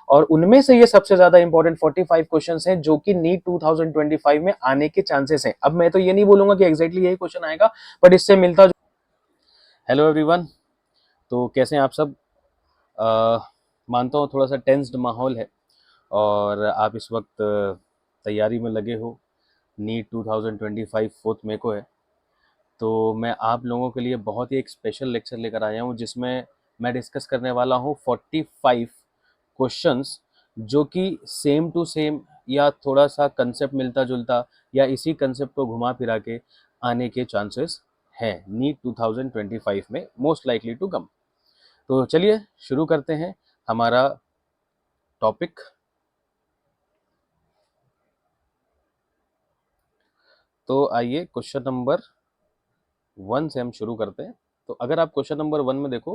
और उनमें से ये सबसे ज्यादा इंपॉर्टेंट 45 क्वेश्चंस हैं जो कि नीट 2025 में आने के चांसेस हैं। अब मैं तो ये नहीं बोलूंगा कि एग्जैक्टली यही क्वेश्चन आएगा, बट इससे मिलता जो। हेलो एवरीवन, तो कैसे हैं आप सब? मानता हूँ थोड़ा सा टेंस्ड माहौल है और आप इस वक्त तैयारी में लगे हो। नीट 2025 4 मई को है, तो मैं आप लोगों के लिए बहुत ही एक स्पेशल लेक्चर लेकर आया हूँ जिसमें मैं डिस्कस करने वाला हूँ 45 क्वेश्चंस जो कि सेम टू सेम या थोड़ा सा कंसेप्ट मिलता जुलता या इसी कंसेप्ट को घुमा फिरा के आने के चांसेस हैं नीट 2025 में, मोस्ट लाइकली टू कम। तो चलिए शुरू करते हैं हमारा टॉपिक। तो आइए क्वेश्चन नंबर 1 से हम शुरू करते हैं। तो अगर आप क्वेश्चन नंबर 1 में देखो,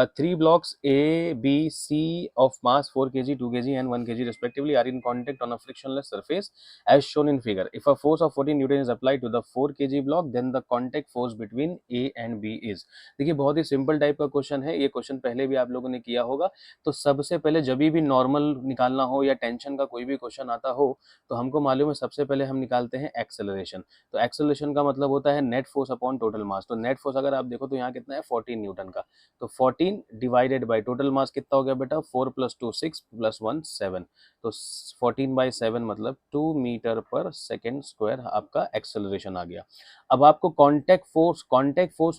3 blocks A, B, C of mass 4 kg, 2 kg and 1 kg respectively are in contact on a frictionless surface as shown in figure. If a force of 14 Newton is applied to the 4 kg block, then the contact force between A and B is। देखिए बहुत ही simple type का question है, ये question पहले भी आप लोगों ने किया होगा। तो सबसे पहले जब भी नॉर्मल निकालना हो या टेंशन का कोई भी क्वेश्चन आता हो तो हमको मालूम है सबसे पहले हम निकालते हैं एक्सेलरेशन। तो एक्सेलरेशन का मतलब होता है net force upon total mass. तो नेट फोर्स अगर आप देखो तो यहाँ कितना है 14 न्यूटन का। तो 14 डिवाइडेड बाय टोटल मास कितना हो गया बेटा, 4 + 2 6 + 1 7। तो 14/7 मतलब 2 मीटर पर सेकेंड स्क्वायर आपका एक्सेलरेशन आ गया। अब आपको कॉन्टैक्ट फोर्स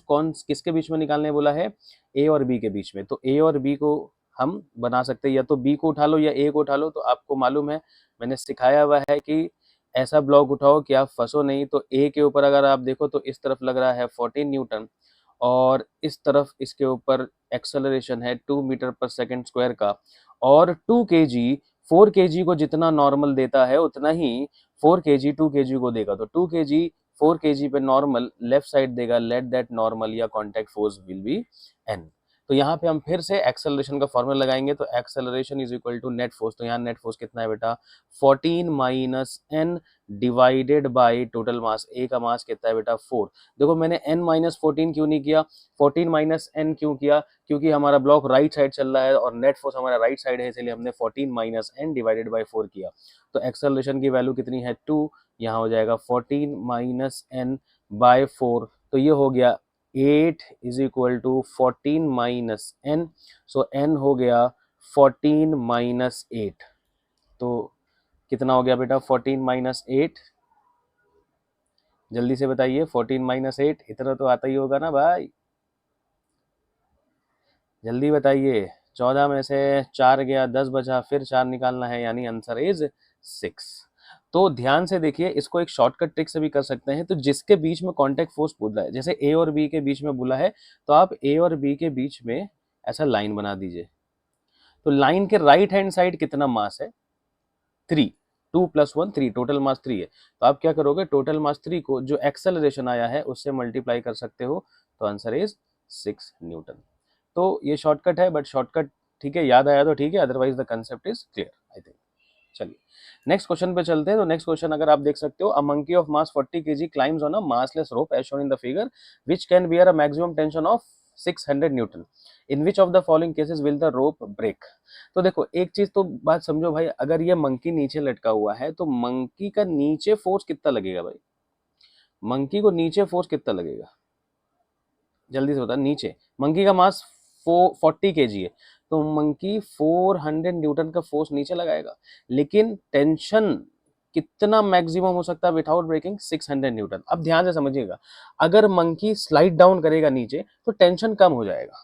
कौन किसके बीच में निकालने बोला है, ए और बी के बीच में। तो ए और बी को हम बना सकते हैं, या तो बी को उठा लो या ए को उठा लो। तो आपको मालूम है मैंने सिखाया हुआ है कि ऐसा ब्लॉक उठाओ कि आप फंसो नहीं। तो ए के ऊपर अगर आप देखो तो इस तरफ लग रहा है 14 न्यूटन और इस तरफ इसके ऊपर एक्सेलरेशन है 2 मीटर पर सेकेंड स्क्वायर का। और 2 kg 4 kg को जितना नॉर्मल देता है उतना ही 4 kg 2 kg को देगा। तो 2 kg 4 kg पे नॉर्मल लेफ्ट साइड देगा, लेट दैट नॉर्मल या contact force will be N. तो यहाँ पे हम फिर से एक्सेलरेशन का फॉर्मूला लगाएंगे। तो acceleration is equal to net force. तो यहाँ नेट फोर्स कितना है बेटा, 14 minus N divided by total mass. A का मास कितना है बेटा 4। देखो मैंने n माइनस 14 क्यों नहीं किया, 14 माइनस n क्यों किया, क्योंकि हमारा ब्लॉक राइट साइड चल रहा है और नेट फोर्स हमारा राइट साइड है, इसलिए हमने 14 माइनस n डिवाइडेड बाय 4 किया। तो एक्सेलरेशन की वैल्यू कितनी है 2, यहाँ हो जाएगा 14 माइनस n बाय 4। तो ये हो गया 8 is equal to 14 minus n। So n हो गया 14 माइनस 8। तो कितना हो गया बेटा 14 माइनस 8, जल्दी से बताइए 14 माइनस 8, इतना तो आता ही होगा ना भाई, जल्दी बताइए। 14 में से 4 गया 10 बचा, फिर 4 निकालना है, यानी आंसर इज 6। तो ध्यान से देखिए, इसको एक शॉर्टकट ट्रिक से भी कर सकते हैं। तो जिसके बीच में कांटेक्ट फोर्स बोला है, जैसे ए और बी के बीच में बोला है, तो आप ए और बी के बीच में ऐसा लाइन बना दीजिए। तो लाइन के राइट हैंड साइड कितना मास है 3, 2 + 1 3, टोटल मास 3 है। तो आप क्या करोगे, टोटल मास 3 को जो एक्सेलरेशन आया है उससे मल्टीप्लाई कर सकते हो। तो आंसर इज 6 न्यूटन। तो ये शॉर्टकट है, बट शॉर्टकट ठीक है, याद आया तो ठीक है, otherwise the concept is clear I think. चलिए नेक्स्ट क्वेश्चन पे चलते हैं। तो नेक्स्ट क्वेश्चन अगर आप देख सकते हो, a monkey of mass 40 kg climbs on a massless rope as shown in the figure which can bear a maximum tension of 600 newton. In which of the following cases will the rope break. तो देखो एक चीज तो बात समझो भाई, अगर ये मंकी नीचे लटका हुआ है तो मंकी का नीचे फोर्स कितना लगेगा भाई, मंकी को नीचे फोर्स कितना लगेगा, जल्दी से बता। नीचे मंकी का मास 40 kg है, तो मंकी 400 न्यूटन का फोर्स नीचे लगाएगा, लेकिन टेंशन कितना मैक्सिमम हो सकता है विदाउट ब्रेकिंग, 600 न्यूटन। अब ध्यान से समझिएगा, अगर मंकी स्लाइड डाउन करेगा नीचे तो टेंशन कम हो जाएगा।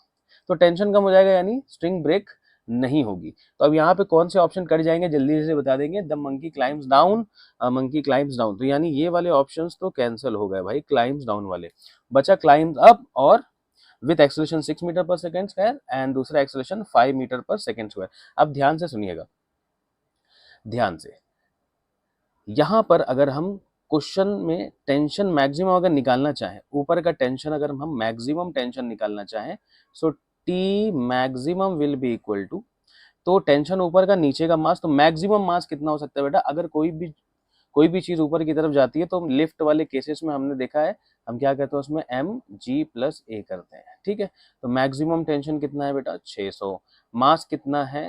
तो टेंशन कम हो जाएगा यानी स्ट्रिंग ब्रेक नहीं होगी। तो अब यहाँ पे कौन से ऑप्शन कट जाएंगे जल्दी से बता देंगे। The monkey climbs down, monkey climbs down, तो यानी ये वाले ऑप्शंस तो कैंसिल हो गए भाई, क्लाइम्स डाउन वाले। बचा क्लाइम्स अप और विथ एक्सेलरेशन 6 मीटर पर सेकेंड स्क्वायर एंड दूसरा एक्सेलरेशन 5 मीटर पर सेकेंड स्क्वायर। अब ध्यान से सुनिएगा, ध्यान से, यहां पर अगर हम क्वेश्चन में टेंशन मैक्सिमम अगर निकालना चाहें, ऊपर का टेंशन अगर हम मैक्सिमम टेंशन निकालना चाहें, so T maximum will be equal to, तो टेंशन ऊपर का नीचे का मास, तो मैक्सिमम मास कितना हो सकता है बेटा, अगर कोई भी चीज ऊपर की तरफ जाती है तो लिफ्ट वाले केसेस में हमने देखा है हम क्या कहते हैं उसमें mg+a करते हैं, ठीक है। तो मैक्सिमम टेंशन कितना है बेटा 600, मास कितना है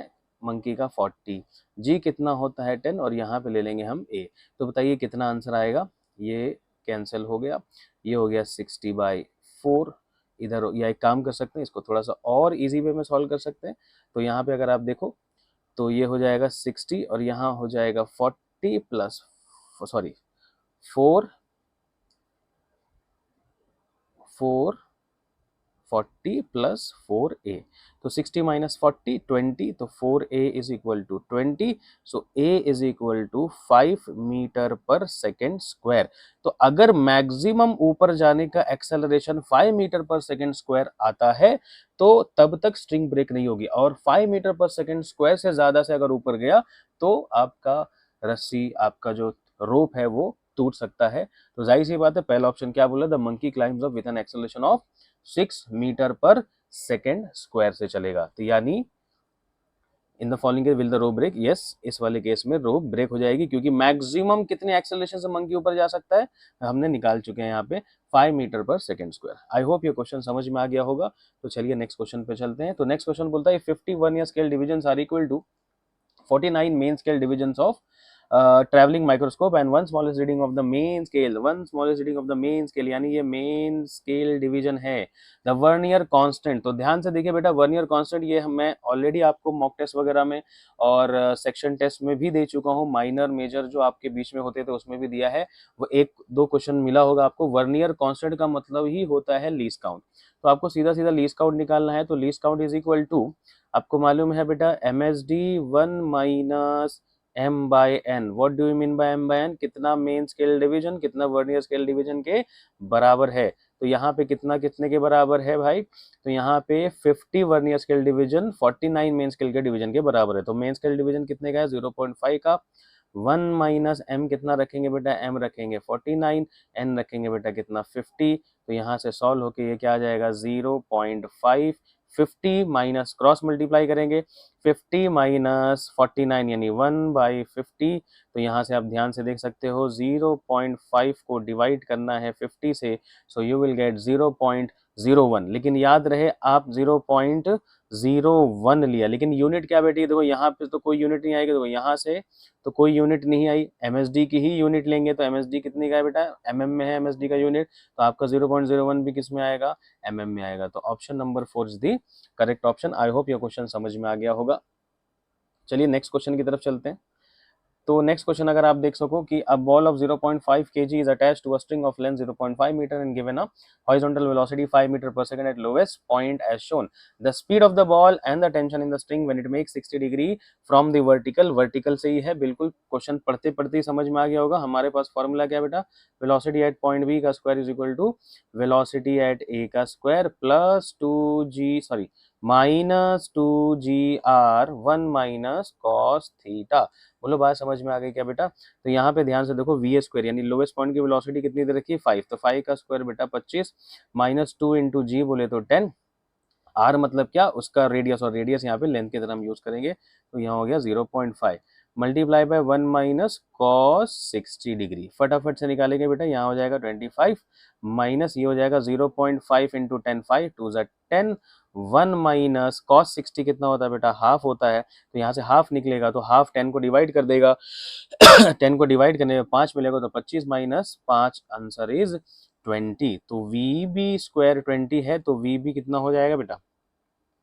मंकी का 40, जी कितना होता है 10 और यहाँ पे ले लेंगे हम ए। तो बताइए कितना आंसर आएगा, ये कैंसिल हो गया, ये हो गया 60/4 इधर। या एक काम कर सकते हैं, इसको थोड़ा सा और इजी वे में सॉल्व कर सकते हैं। तो यहाँ पे अगर आप देखो तो ये हो जाएगा 60 और यहाँ हो जाएगा 40 प्लस सॉरी 4 40 प्लस 4a। तो 60 माइनस 40 20, तो 4a is equal to 20। So a is equal to 5 metre पर सेकेंड स्क्वायर। तो अगर मैक्सिमम ऊपर जाने का एक्सेलरेशन 5 मीटर पर सेकेंड स्क्वायर आता है तो तब तक स्ट्रिंग ब्रेक नहीं होगी, और 5 मीटर पर सेकेंड स्क्वायर से ज्यादा से अगर ऊपर गया तो आपका रस्सी, आपका जो रोप है वो टूट सकता है। तो जाहिर सी बात है पहला ऑप्शन क्या बोला, the monkey climbs up with an acceleration of 6 metre पर सेकेंड स्क्वायर से चलेगा। तो यानी in the following will the rope break, yes इस वाले केस में रोप ब्रेक हो जाएगी, क्योंकि मैक्सिमम कितने एक्सेलरेशन से मंकी ऊपर जा सकता है हमने निकाल चुके हैं यहाँ पे 5 मीटर पर सेकेंड स्क्वायर। आई होप ये क्वेश्चन समझ में आ गया होगा। तो चलिए नेक्स्ट क्वेश्चन पे चलते हैं। तो नेक्स्ट क्वेश्चन बोलता है 51 या scale division are equal to 49 main scale divisions of traveling microscope and one smallest reading of the main scale, one smallest reading of the main scale, यानी ये मेन स्केल डिवीजन है। The vernier constant, तो ध्यान से देखिए बेटा, vernier constant ये मैं ऑलरेडी आपको मॉक टेस्ट वगैरह में और सेक्शन टेस्ट में भी दे चुका हूँ, माइनर मेजर जो आपके बीच में होते थे उसमें भी दिया है। वो एक दो क्वेश्चन मिला होगा आपको। वर्नियर कांस्टेंट का मतलब ही होता है लीस्ट काउंट। तो आपको सीधा सीधा लीस्ट काउंट निकालना है। तो least count is equal to, आपको मालूम है बेटा, MSD 1 minus m by n। What do you mean by m by n? कितना मेन स्केल डिवीजन कितना वर्नियर स्केल डिवीजन के बराबर है। तो यहाँ पे कितना कितने के बराबर है भाई, तो यहाँ पे 50 vernier scale division 49 main scale के डिवीजन के बराबर है। तो मेन स्केल डिवीजन कितने का है, 0.5 का। 1 माइनस m कितना रखेंगे बेटा, m रखेंगे 49, n रखेंगे बेटा कितना 50। तो यहाँ से सॉल्व होके ये क्या आ जाएगा 0.5। 50 माइनस क्रॉस मल्टीप्लाई करेंगे, 50 माइनस 49 यानी 1/50। तो यहाँ से आप ध्यान से देख सकते हो 0.5 को डिवाइड करना है 50 से, सो यू विल गेट 0.01। लेकिन याद रहे आप 0.01 लिया, लेकिन यूनिट क्या बेटी, देखो यहाँ पे तो कोई यूनिट नहीं आएगी, देखो यहाँ से तो कोई यूनिट नहीं आई, MSD की ही यूनिट लेंगे। तो MSD कितनी का है बेटा, mm में है MSD का यूनिट, तो आपका 0.01 भी किस में आएगा, mm में आएगा। तो option number 4 is the correct option. I hope ये क्वेश्चन समझ में आ गया होगा। चलिए नेक्स्ट क्वेश्चन की तरफ चलते हैं। तो नेक्स्ट क्वेश्चन अगर आप देख सको कि a ball of 0.5 kg is attached to a string of length 0.5 metre and given a horizontal velocity 5 meter per second at lowest point as shown. The speed of the ball and the tension in the string when it makes 60 degree from the vertical से ही है, बिल्कुल question पढ़ते पढ़ते ही समझ में आ गया होगा। हमारे पास फॉर्मूला क्या बेटा, velocity at point B का square is equal to velocity at A का square plus 2g sorry minus 2gr 1 minus cos theta. बोलो बात समझ में आ गई क्या बेटा। तो यहाँ पे ध्यान से देखो वी स्क्वायर यानी लोवेस्ट पॉइंट की वेलोसिटी कितनी दे रखी है 5, तो 5 का स्क्वायर बेटा 25 माइनस 2 इंटू जी बोले तो 10, आर मतलब क्या उसका रेडियस, और रेडियस यहाँ पे लेंथ की तरह हम यूज करेंगे। तो यहाँ हो गया 0.5 multiply by 1 minus cos 60 degree. फटाफट से निकालेंगे बेटा, यहाँ हो जाएगा 25 माइनस ये हो जाएगा 0.5 इंटू 10, 5 टू ज़ा 10, 1 माइनस कॉस 60 कितना होता है बेटा, हाफ होता है। तो यहाँ से हाफ निकलेगा तो हाफ 10 को डिवाइड कर देगा 10 को डिवाइड करने में 5 मिलेगा, तो 25 माइनस 5 आंसर इज 20। तो वी बी स्क्वायर 20 है, तो वी बी कितना हो जाएगा बेटा,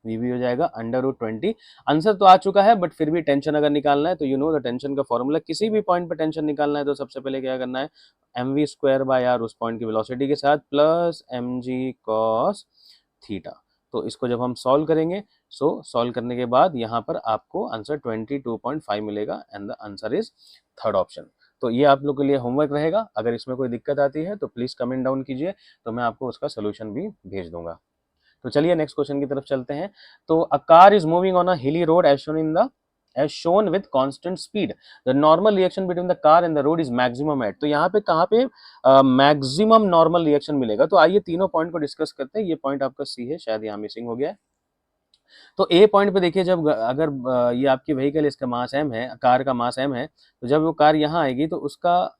वी बी हो जाएगा √20। आंसर तो आ चुका है बट फिर भी टेंशन अगर निकालना है तो यू नो द टेंशन का फॉर्मूला, किसी भी पॉइंट पे टेंशन निकालना है तो सबसे पहले क्या करना है, mv स्क्वायर बाय आर उस पॉइंट की वेलोसिटी के साथ प्लस mg cos थीटा। तो इसको जब हम सॉल्व करेंगे, सो सॉल्व करने के बाद यहाँ पर आपको आंसर 22.5 मिलेगा and the answer is third option. तो ये आप लोग के लिए होमवर्क रहेगा। अगर इसमें कोई दिक्कत आती है तो प्लीज कमेंट डाउन कीजिए, तो मैं आपको उसका सोल्यूशन भी भेज दूंगा। तो चलिए नेक्स्ट क्वेश्चन की तरफ चलते हैं। तो a car is moving on a हिली road as shown with constant speed. The normal reaction between the car and the road is maximum at. तो यहाँ पे कहाँ पे मैक्सिमम नॉर्मल रिएक्शन मिलेगा। तो आइए तीनों पॉइंट को डिस्कस करते हैं। ये पॉइंट आपका सी है, शायद यहाँ मिसिंग हो गया है। तो ए पॉइंट पे देखिए, जब अगर ये आपकी व्हीकल इसका मास m है, कार का मास m है, तो जब वो कार यहाँ आएगी तो उसका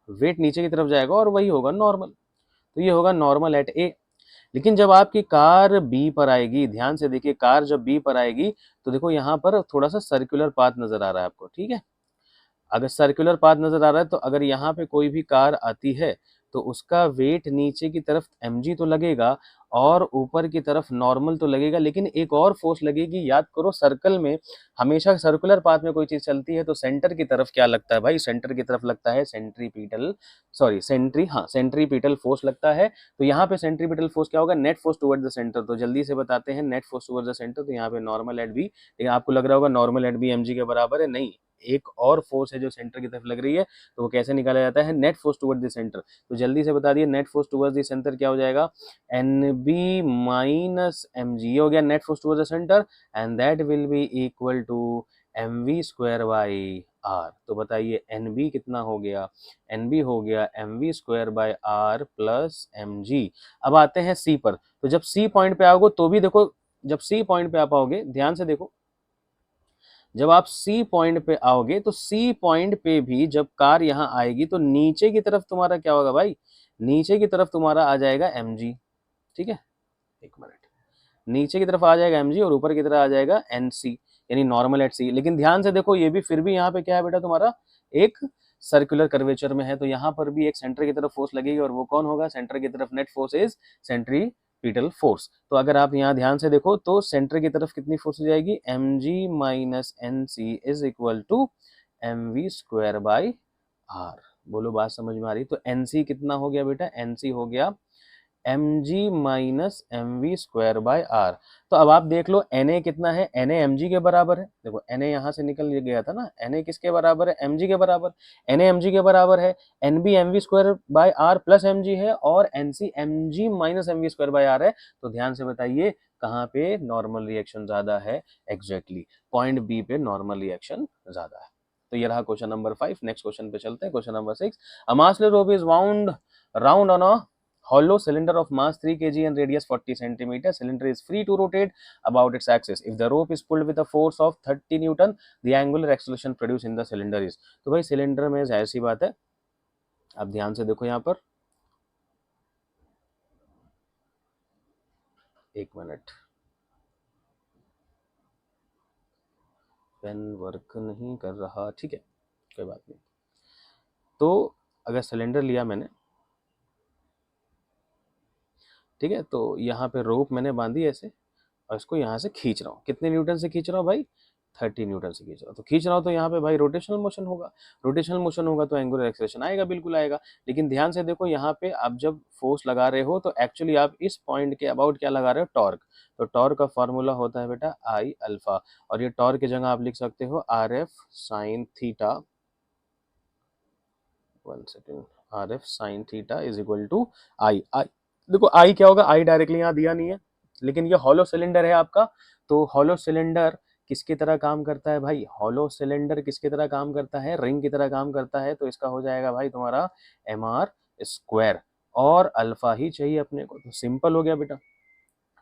वेट नीचे की तरफ जाएगा और वही होगा नॉर्मल। तो ये होगा नॉर्मल एट ए। लेकिन जब आपकी कार बी पर आएगी, ध्यान से देखिए, कार जब बी पर आएगी तो देखो यहाँ पर थोड़ा सा सर्कुलर पाथ नजर आ रहा है आपको, ठीक है। अगर सर्कुलर पाथ नजर आ रहा है तो अगर यहाँ पे कोई भी कार आती है तो उसका वेट नीचे की तरफ mg तो लगेगा और ऊपर की तरफ नॉर्मल तो लगेगा, लेकिन एक और फोर्स लगेगी। याद करो, सर्कल में हमेशा सर्कुलर पाथ में कोई चीज चलती है तो सेंटर की तरफ क्या लगता है भाई, सेंटर की तरफ लगता है सेंट्रीपिटल, सॉरी सेंट्रीपिटल फोर्स लगता है। तो यहाँ पे सेंट्रीपिटल फोर्स क्या होगा, net force toward the centre. तो जल्दी से बताते हैं, net force toward the centre, तो यहाँ पे नॉर्मल एट बी, लेकिन आपको लग रहा होगा नॉर्मल एट बी mg के बराबर है, नहीं, एक और फोर्स है जो सेंटर की तरफ लग रही है। तो वो कैसे निकाला जाता है, net force toward the centre. तो जल्दी से बता दिए, net force toward the centre क्या हो जाएगा, N B minus M G, हो गया net force toward the centre, and that will be equal to M V square by R. तो बताइए एन बी कितना हो गया, एन बी हो गया M V square by R plus M G. अब आते हैं सी पर। तो जब सी पॉइंट पे आओगे तो भी देखो, जब सी पॉइंट पे आप आओगे, ध्यान से देखो, जब आप सी पॉइंट पे आओगे तो सी पॉइंट पे भी जब कार यहाँ आएगी तो नीचे की तरफ तुम्हारा क्या होगा भाई, नीचे की तरफ तुम्हारा आ जाएगा mg, ठीक है, एक मिनट, नीचे की तरफ आ जाएगा mg और ऊपर की तरफ आ जाएगा nc, यानी नॉर्मल एट सी। लेकिन ध्यान से देखो, ये भी फिर भी यहाँ पे क्या है बेटा, तुम्हारा एक सर्कुलर कर्वेचर में है, तो यहाँ पर भी एक सेंटर की तरफ फोर्स लगेगी, और वो कौन होगा, सेंटर की तरफ net force is centripetal force. तो अगर आप यहाँ ध्यान से देखो तो सेंटर की तरफ कितनी फोर्स हो जाएगी, mg minus nc is equal to mv square by R. बोलो बात समझ में आ रही। तो nc कितना हो गया बेटा, nc हो गया mg minus M V square by R. तो अब आप देख लो na कितना है, na mg के बराबर है। देखो na यहाँ से निकल गया था ना, na किसके बराबर है, mg के बराबर, na mg के बराबर है, nb mv square by R plus mg है, और nc mg minus M V square by R है। तो ध्यान से बताइए कहाँ पे नॉर्मल रिएक्शन ज्यादा है, एग्जैक्टली पॉइंट बी पे नॉर्मल रिएक्शन ज्यादा है। तो ये रहा क्वेश्चन नंबर 5। नेक्स्ट क्वेश्चन पे चलते हैं, question number 6। A massless rope is wound round on a hollow cylinder of mass 3 kg and radius 40 centimeter. Cylinder is free to rotate about its axis. If the rope is pulled with a force of 30 Newton, the angular acceleration produced in the cylinder is। तो भाई cylinder में जाहिर सी बात है, अब ध्यान से देखो यहाँ पर, एक मिनट, पेन वर्क नहीं कर रहा, ठीक है कोई बात नहीं। तो अगर सिलेंडर लिया मैंने, ठीक है, तो यहाँ पे रोप मैंने बांधी ऐसे, और इसको यहाँ से खींच रहा हूँ, कितने न्यूटन से खींच रहा हूँ भाई, 30 न्यूटन से खींच रहा हूँ। तो खींच रहा हूँ तो यहाँ पे भाई रोटेशनल मोशन होगा, रोटेशनल मोशन होगा तो एंगुलर एक्सेलरेशन आएगा, बिल्कुल आएगा। लेकिन ध्यान से देखो, यहाँ पे आप जब फोर्स लगा रहे हो तो एक्चुअली आप इस पॉइंट के अबाउट क्या लगा रहे हो, टॉर्क। तो टॉर्क का फॉर्मूला होता है बेटा आई अल्फा, और ये टॉर्क की जगह आप लिख सकते हो R F sine theta, 1 second, R F sine theta is equal to I. देखो आई क्या होगा, आई डायरेक्टली यहाँ दिया नहीं है, लेकिन ये हॉलो सिलेंडर है आपका। तो हॉलो सिलेंडर किसकी तरह काम करता है भाई, हॉलो सिलेंडर किसकी तरह काम करता है, रिंग की तरह काम करता है। तो इसका हो जाएगा भाई तुम्हारा एम आर स्क्वायर, और अल्फा ही चाहिए अपने को, तो सिंपल हो गया बेटा।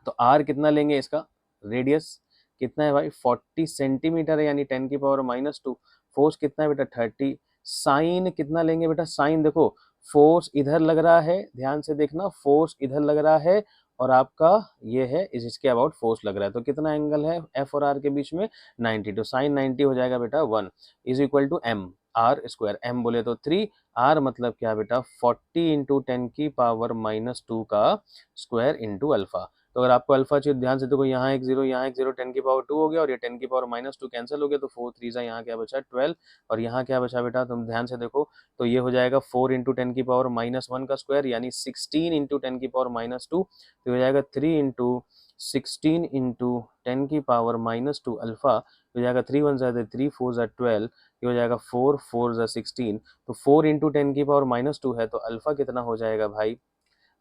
तो आर कितना लेंगे, इसका रेडियस कितना है भाई, 40 सेंटीमीटर है, यानी 10⁻⁻²। फोर्स कितना है बेटा, 30। साइन कितना लेंगे बेटा, साइन देखो फोर्स इधर लग रहा है, ध्यान से देखना, फोर्स इधर लग रहा है, और आपका ये है इसके अबाउट फोर्स लग रहा है। तो कितना एंगल है एफ और आर के बीच में, 90। तो साइन 90 हो जाएगा बेटा 1 is equal to M R square, M बोले तो 3, आर मतलब क्या बेटा 40 इंटू 10⁻⁻² का स्क्वायर इंटू अल्फा। तो अगर आपको अल्फा चाहिए, ध्यान से देखो, यहाँ एक जीरो, यहाँ एक जीरो, 10⁻² हो गया, और ये 10⁻⁻² कैंसिल हो गया, तो 4 3 यहाँ क्या बचा 12, और यहाँ क्या बचा बेटा, तुम ध्यान से देखो, तो ये हो जाएगा 4 इंटू 10⁻⁻1 का स्क्वायर, यानी 16 इंटू 10⁻²। तो हो जाएगा 3 इंटू 16 इंटू 10⁻⁻² अल्फा, हो जाएगा 3 1 ज़ा 3 4 ज़ा 12, ये हो जाएगा 4 4 ज़ा 16। तो 4 इंटू 10⁻⁻² है, तो अल्फा कितना हो जाएगा भाई,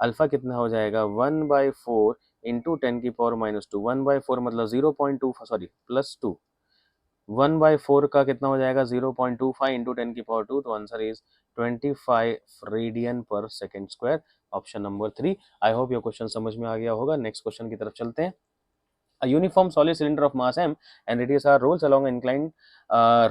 अल्फा कितना हो जाएगा 1/4 इंटू 10⁻²। 1/4 मतलब 0.2, सॉरी +2, 1/4 का कितना हो जाएगा 0.25 इंटू 10⁻²। तो आंसर इज 25 रेडियन पर second square, option number 3। I hope ये क्वेश्चन समझ में आ गया होगा। नेक्स्ट क्वेश्चन की तरफ चलते हैं। A uniform solid cylinder of mass m and radius r rolls along an inclined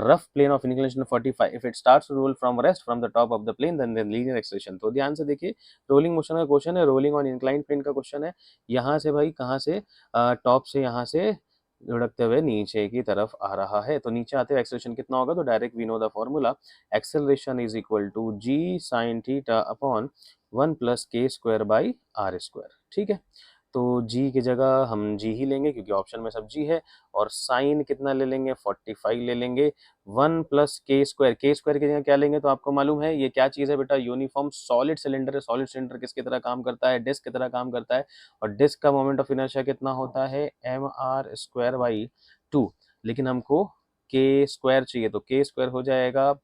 rough plane of inclination 45. If it starts to roll from rest from the top of the plane, then linear acceleration. तो ध्यान से देखिए, rolling motion का question है, rolling on inclined plane का question है. यहाँ से भाई कहाँ से, टॉप से यहाँ से लुढ़कते हुए नीचे की तरफ आ रहा है. तो नीचे आते हुए एक्सेलरेशन कितना होगा? तो direct we know the formula, acceleration is equal to G sine theta upon 1 plus K square by R square. ठीक है, तो जी की जगह हम जी ही लेंगे क्योंकि ऑप्शन में सब जी है, और साइन कितना ले लेंगे? 45 ले लेंगे. 1 प्लस के स्क्वायर की जगह क्या लेंगे? तो आपको मालूम है ये क्या चीज़ है बेटा? यूनिफॉर्म सॉलिड सिलेंडर है. सॉलिड सिलेंडर किसकी तरह काम करता है? डिस्क की तरह काम करता है. और डिस्क का मोमेंट ऑफ इनर्शिया कितना होता है? M R square by 2. लेकिन हमको के स्क्वायर चाहिए, तो के स्क्वायर हो जाएगा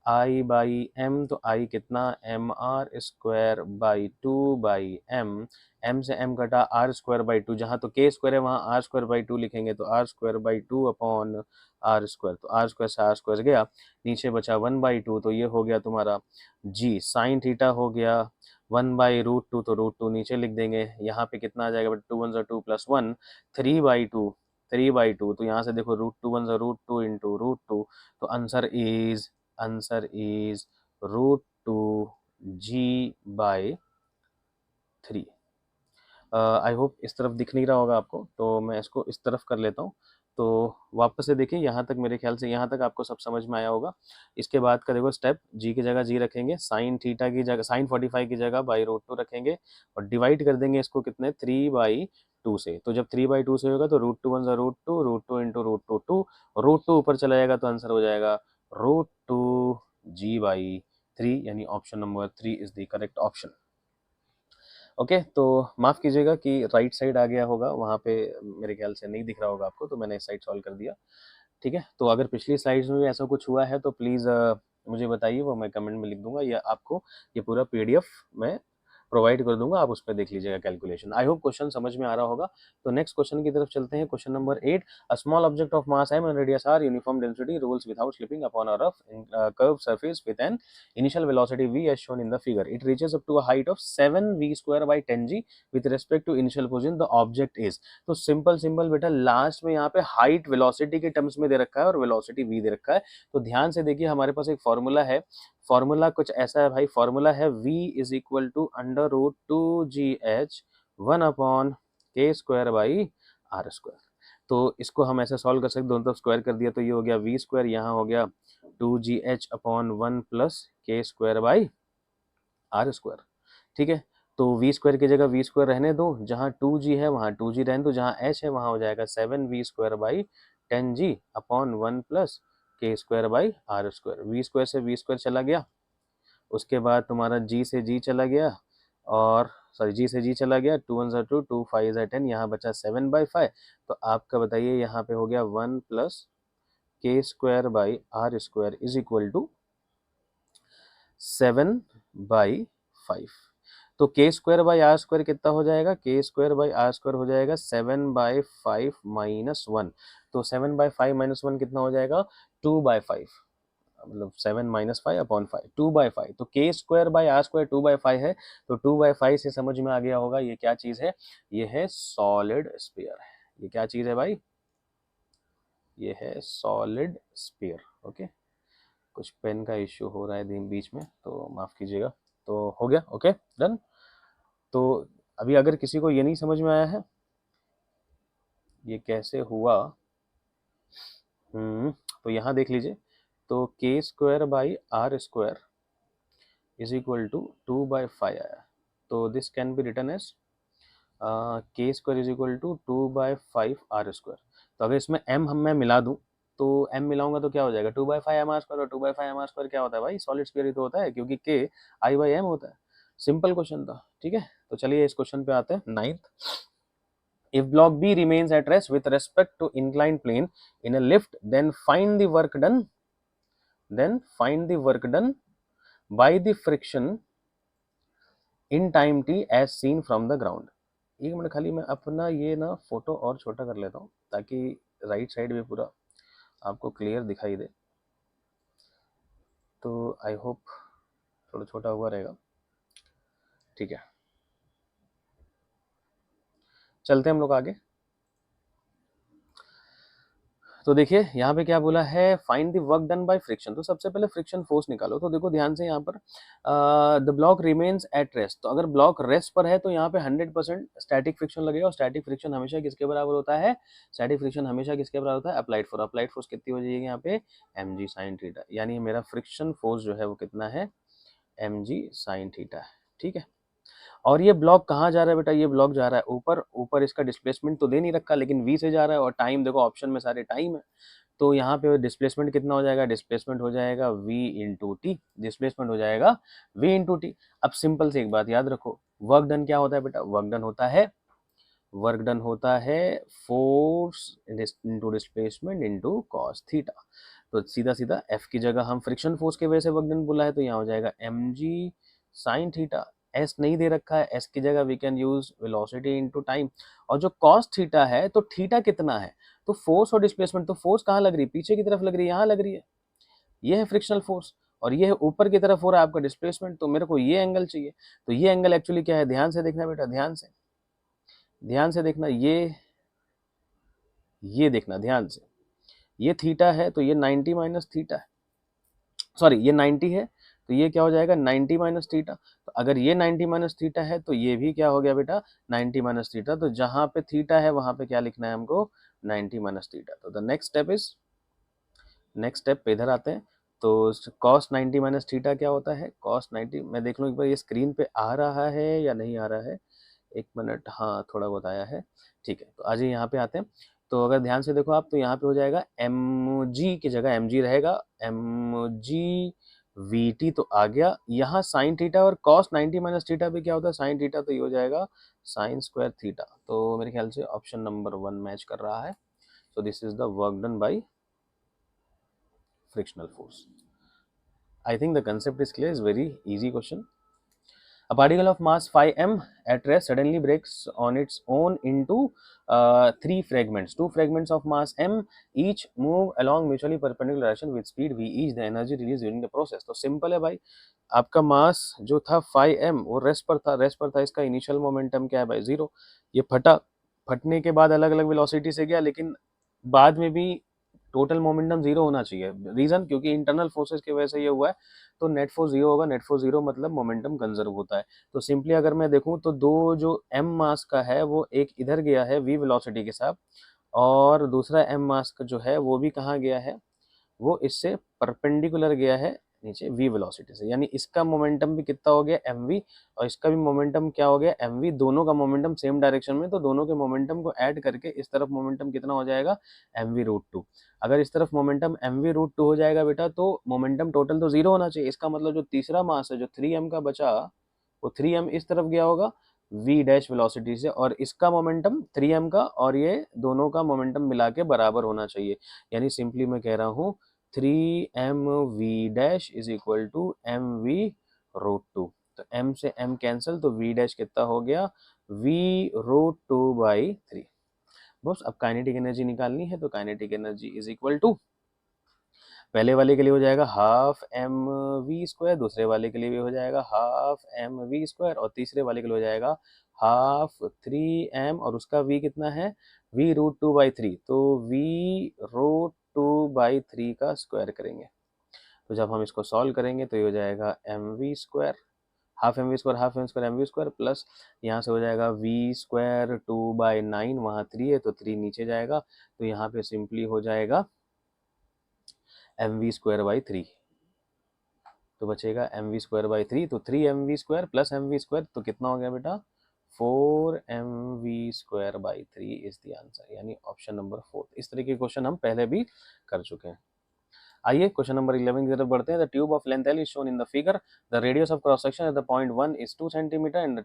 आई बाई एम. तो आई कितना? M R square by 2 by M. M से एम कटा, आर स्क्वायर बाई 2. जहाँ तो के स्क्वायर है वहाँ आर स्क्वायर बाई 2 लिखेंगे, तो R square by 2 upon R square. तो आर स्क्वायर से आर स्क्वायर गया, नीचे बचा 1/2. तो ये हो गया तुम्हारा जी साइन थीटा हो गया 1/√2. तो √2 नीचे लिख देंगे. यहाँ पे कितना आ जाएगा बेटा? 2 1 2 प्लस 1, 3/2. 3/2 तो यहाँ से देखो √2 1 √2 इंटू √2. तो answer is √2 G by 3. I hope इस तरफ दिख नहीं रहा होगा आपको, तो मैं इसको इस तरफ कर लेता हूँ. तो वापस से देखिए, यहाँ तक मेरे ख्याल से यहाँ तक आपको सब समझ में आया होगा. इसके बाद का देखो स्टेप, जी की जगह जी रखेंगे, साइन थीटा की जगह साइन 45 की जगह बाई √2 रखेंगे, और डिवाइड कर देंगे इसको कितने? 3/2 से. तो जब 3/2 से होगा तो √2 1 √2, √2 इंटू √2 2. √2 ऊपर चला जाएगा तो आंसर हो जाएगा √2 जी बाई 3, यानी option number 3 is the correct option. Okay, तो माफ़ कीजिएगा कि राइट साइड आ गया होगा, वहाँ पे मेरे ख्याल से नहीं दिख रहा होगा आपको, तो मैंने इस साइड सॉल्व कर दिया. ठीक है, तो अगर पिछली स्लाइड्स में भी ऐसा कुछ हुआ है तो प्लीज़ मुझे बताइए, वो मैं कमेंट में लिख दूंगा, या आपको ये पूरा पीडीएफ मैं प्रोवाइड कर दूंगा, आप उस पर देख लीजिएगा कैलकुलेशन. आई होप क्वेश्चन समझ में आ रहा होगा. तो नेक्स्ट क्वेश्चन की तरफ चलते हैं. Question number 8, a small object of mass m and radius r, uniform density, rolls without slipping upon a rough curved surface with an initial velocity v as shown in the figure. It reaches up to a height of 7v square by 10g with respect to initial position. The object is. तो simple बेटा, last में यहाँ पे height velocity के terms में दे रखा है और वेलोसिटी v दे रखा है. तो ध्यान से देखिए, हमारे पास एक फॉर्मूला है. फॉर्मूला कुछ ऐसा है भाई, फॉर्मूला है v is equal to √2gh 1 upon K square by R square. तो इसको हम ऐसे सॉल्व कर सकते, दोनों तरफ स्क्वायर कर दिया तो ये हो गया वी स्क्वायर, यहाँ हो गया 2gh upon 1 plus K square by R square. ठीक है, तो वी स्क्वायर की जगह वी स्क्वायर रहने दो, जहाँ 2g है वहाँ 2g रहने दो, जहाँ h है वहाँ हो जाएगा 7v square by 10g upon 1 plus K square by R square. V square से वी स्क्वायर चला गया, उसके बाद तुम्हारा जी से जी चला गया, और सॉरी जी से जी चला गया, 2 1 2 2 5 10, यहाँ बचा 7/5. तो आपका बताइए यहाँ पे हो गया 1 plus K square by R square is equal to 7/5. तो K square by R square कितना हो जाएगा? के स्क्वायर बाई आर स्क्वायर हो जाएगा 7/5 माइनस 1. तो 7/5 माइनस 1 कितना हो जाएगा? 2/5. मतलब 7 माइनस 5 अपॉन 5, 2/5. तो K square by R square 2/5 है. तो 2/5 से समझ में आ गया होगा ये क्या चीज़ है? ये है सॉलिड स्फीयर. ये क्या चीज़ है भाई? ये है सॉलिड स्फीयर. ओके, कुछ पेन का इश्यू हो रहा है बीच में, तो माफ़ कीजिएगा. तो हो गया. Okay, done. तो अभी अगर किसी को ये नहीं समझ में आया है ये कैसे हुआ, तो यहाँ देख लीजिए. तो K square by R square is equal to 2/5 आया. तो this can be written as K square is equal to 2/5 R square. तो अगर इसमें m मैं मिला दूं, तो m मिलाऊंगा तो क्या हो जाएगा? 2/5 एम आर स्क्वायर, और 2/5 एम आर स्क्वायर क्या होता है भाई? सॉलिड स्फीयर ही तो होता है, क्योंकि k I/m होता है. सिंपल क्वेश्चन था. ठीक है, तो चलिए इस क्वेश्चन पे आते हैं. 9th, if block B remains at rest with respect to inclined plane in a lift, then find the work done by the friction in time t as seen from the ground. एक minute, खाली मैं अपना ये ना photo और छोटा कर लेता हूँ ताकि राइट साइड भी पूरा आपको क्लियर दिखाई दे. तो आई होप थोड़ा छोटा हुआ रहेगा. ठीक है, चलते हैं हम लोग आगे. तो देखिए यहाँ पे क्या बोला है, find the work done by friction. तो सबसे पहले फ्रिक्शन फोर्स निकालो। तो देखो ध्यान से यहाँ पर the block remains at rest. तो अगर ब्लॉक रेस्ट पर है तो यहाँ पे 100% स्टैटिक फ्रिक्शन लगेगा, और स्टैटिक फ्रिक्शन हमेशा किसके बराबर होता है, स्टैटिक फ्रिक्शन हमेशा किसके बराबर होता है, अप्लाइड फोर्स। अप्लाइड फोर्स कितनी हो जाएगी यहाँ पे, mg sin थीटा, यानी मेरा फ्रिक्शन फोर्स जो है वो कितना है, mg sin थीटा है। ठीक है, और ये ब्लॉक कहाँ जा रहा है बेटा, ये ब्लॉक जा रहा है ऊपर। ऊपर इसका डिस्प्लेसमेंट तो दे नहीं रखा, लेकिन v से जा रहा है, और टाइम देखो ऑप्शन में सारे टाइम है। तो यहाँ पे डिस्प्लेसमेंट कितना हो जाएगा, डिस्प्लेसमेंट हो जाएगा v इंटू टी, डिस्प्लेसमेंट हो जाएगा v इंटू टी। अब सिंपल से एक बात याद रखो, वर्क डन क्या होता है बेटा, वर्क डन होता है force into displacement into cos theta. तो सीधा सीधा F की जगह हम फ्रिक्शन फोर्स के वजह से वर्क डन बोला है, तो यहाँ हो जाएगा mg sin थीटा। S नहीं दे रखा है, S की जगह we can use velocity into time. और जो cos थीटा है, तो थीटा कितना है, तो फोर्स और डिस्प्लेसमेंट, तो फोर्स कहाँ लग रही है, पीछे की तरफ लग रही है, यहाँ लग रही है, ये है फ्रिक्शनल फोर्स, और ये है ऊपर की तरफ हो रहा है आपका डिस्प्लेसमेंट। तो मेरे को ये एंगल चाहिए। तो ये एंगल एक्चुअली क्या है, ध्यान से देखना बेटा, ध्यान से देखना, ये देखना ध्यान से, ये थीटा है तो ये 90 माइनस थीटा है, सॉरी ये 90 है तो ये क्या हो जाएगा, 90 माइनस थीटा। तो अगर ये 90 माइनस थीटा है तो ये भी क्या हो गया बेटा, 90 माइनस थीटा। तो जहां पे थीटा है वहां पे क्या लिखना है हमको, 90 माइनस थीटा। तो द नेक्स्ट स्टेप पे इधर आते हैं। तो cos 90 माइनस थीटा क्या होता है, cos 90, मैं देख लूँ एक बार ये स्क्रीन पे आ रहा है या नहीं आ रहा है, एक मिनट, हाँ थोड़ा बहुत आया है, ठीक है। तो आज यहाँ पे आते हैं। तो अगर ध्यान से देखो आप, तो यहाँ पे हो जाएगा mg की जगह mg रहेगा, mg vt तो आ गया। यहाँ साइन थीटा और cos 90 माइनस थीटा भी क्या होता है, साइन थीटा, तो ये हो जाएगा साइन स्क्वायर थीटा। तो मेरे ख्याल से ऑप्शन नंबर 1 मैच कर रहा है। So this is the work done by frictional force. I think the concept is clear. It's very easy question. A particle of mass 5m at rest suddenly breaks on its own into three fragments. Two fragments of mass m each move along mutually perpendicular direction with speed v each. The energy released during the process. तो simple है भाई, आपका मास जो था 5m वो rest पर था, इसका इनिशियल मोमेंटम क्या है भाई, 0। ये फटने के बाद अलग अलग वेलोसिटी से गया, लेकिन बाद में भी टोटल मोमेंटम 0 होना चाहिए। रीजन, क्योंकि इंटरनल फोर्सेस की वजह से ये हुआ है। तो नेट फोर्स 0 होगा, नेट फोर्स 0 मतलब मोमेंटम कंजर्व होता है। तो सिंपली अगर मैं देखूं तो दो जो m मास का है वो एक इधर गया है v वेलोसिटी के साथ, और दूसरा m मास का जो है वो भी कहाँ गया है, वो इससे परपेंडिकुलर गया है नीचे v वेलोसिटी से। यानी इसका मोमेंटम भी कितना हो गया mv, और इसका भी मोमेंटम क्या हो गया mv, दोनों का मोमेंटम सेम डायरेक्शन में। तो दोनों के मोमेंटम को ऐड करके इस तरफ मोमेंटम कितना हो जाएगा, mv रूट टू। अगर इस तरफ मोमेंटम mv रूट टू हो जाएगा बेटा, तो मोमेंटम टोटल तो 0 होना चाहिए। इसका मतलब जो तीसरा मास है जो 3m का बचा, वो 3m इस तरफ गया होगा v डैश वेलोसिटी से, और इसका मोमेंटम 3m का और ये दोनों का मोमेंटम मिला के बराबर होना चाहिए। यानी सिंपली मैं कह रहा हूँ 3mv dash is equal to mv root two. तो m से m कैंसिल, तो v डैश कितना हो गया, v रूट टू बाई 3। बस अब काइनेटिक एनर्जी निकालनी है, तो kinetic energy is equal to, पहले वाले के लिए हो जाएगा हाफ एम वी स्क्वायर, दूसरे वाले के लिए भी हो जाएगा हाफ एम वी स्क्वायर, और तीसरे वाले के लिए हो जाएगा हाफ 3m, और उसका v कितना है, v root two by three. तो v root two by three का स्क्वायर करेंगे। तो जब हम इसको सॉल्व करेंगे तो ये हो जाएगा M V square, half M V square, half M square M V square, plus यहाँ से हो जाएगा वी स्क्वायर 2/9, वहाँ 3 है तो 3 नीचे जाएगा। तो यहाँ पे सिंपली हो जाएगा एम वी स्क्वायर बाई 3। तो बचेगा एम वी स्क्वायर बाई 3। तो 3mv square plus M V square, तो कितना हो गया बेटा, 4mv square by 3 is the answer, यानी ऑप्शन नंबर 4। इस तरह के क्वेश्चन हम पहले भी कर चुके हैं। आइए क्वेश्चन नंबर 11 की तरफ बढ़ते हैं। The tube of length L is shown in the figure. The radius of cross section at the point 1 is 2 centimeter and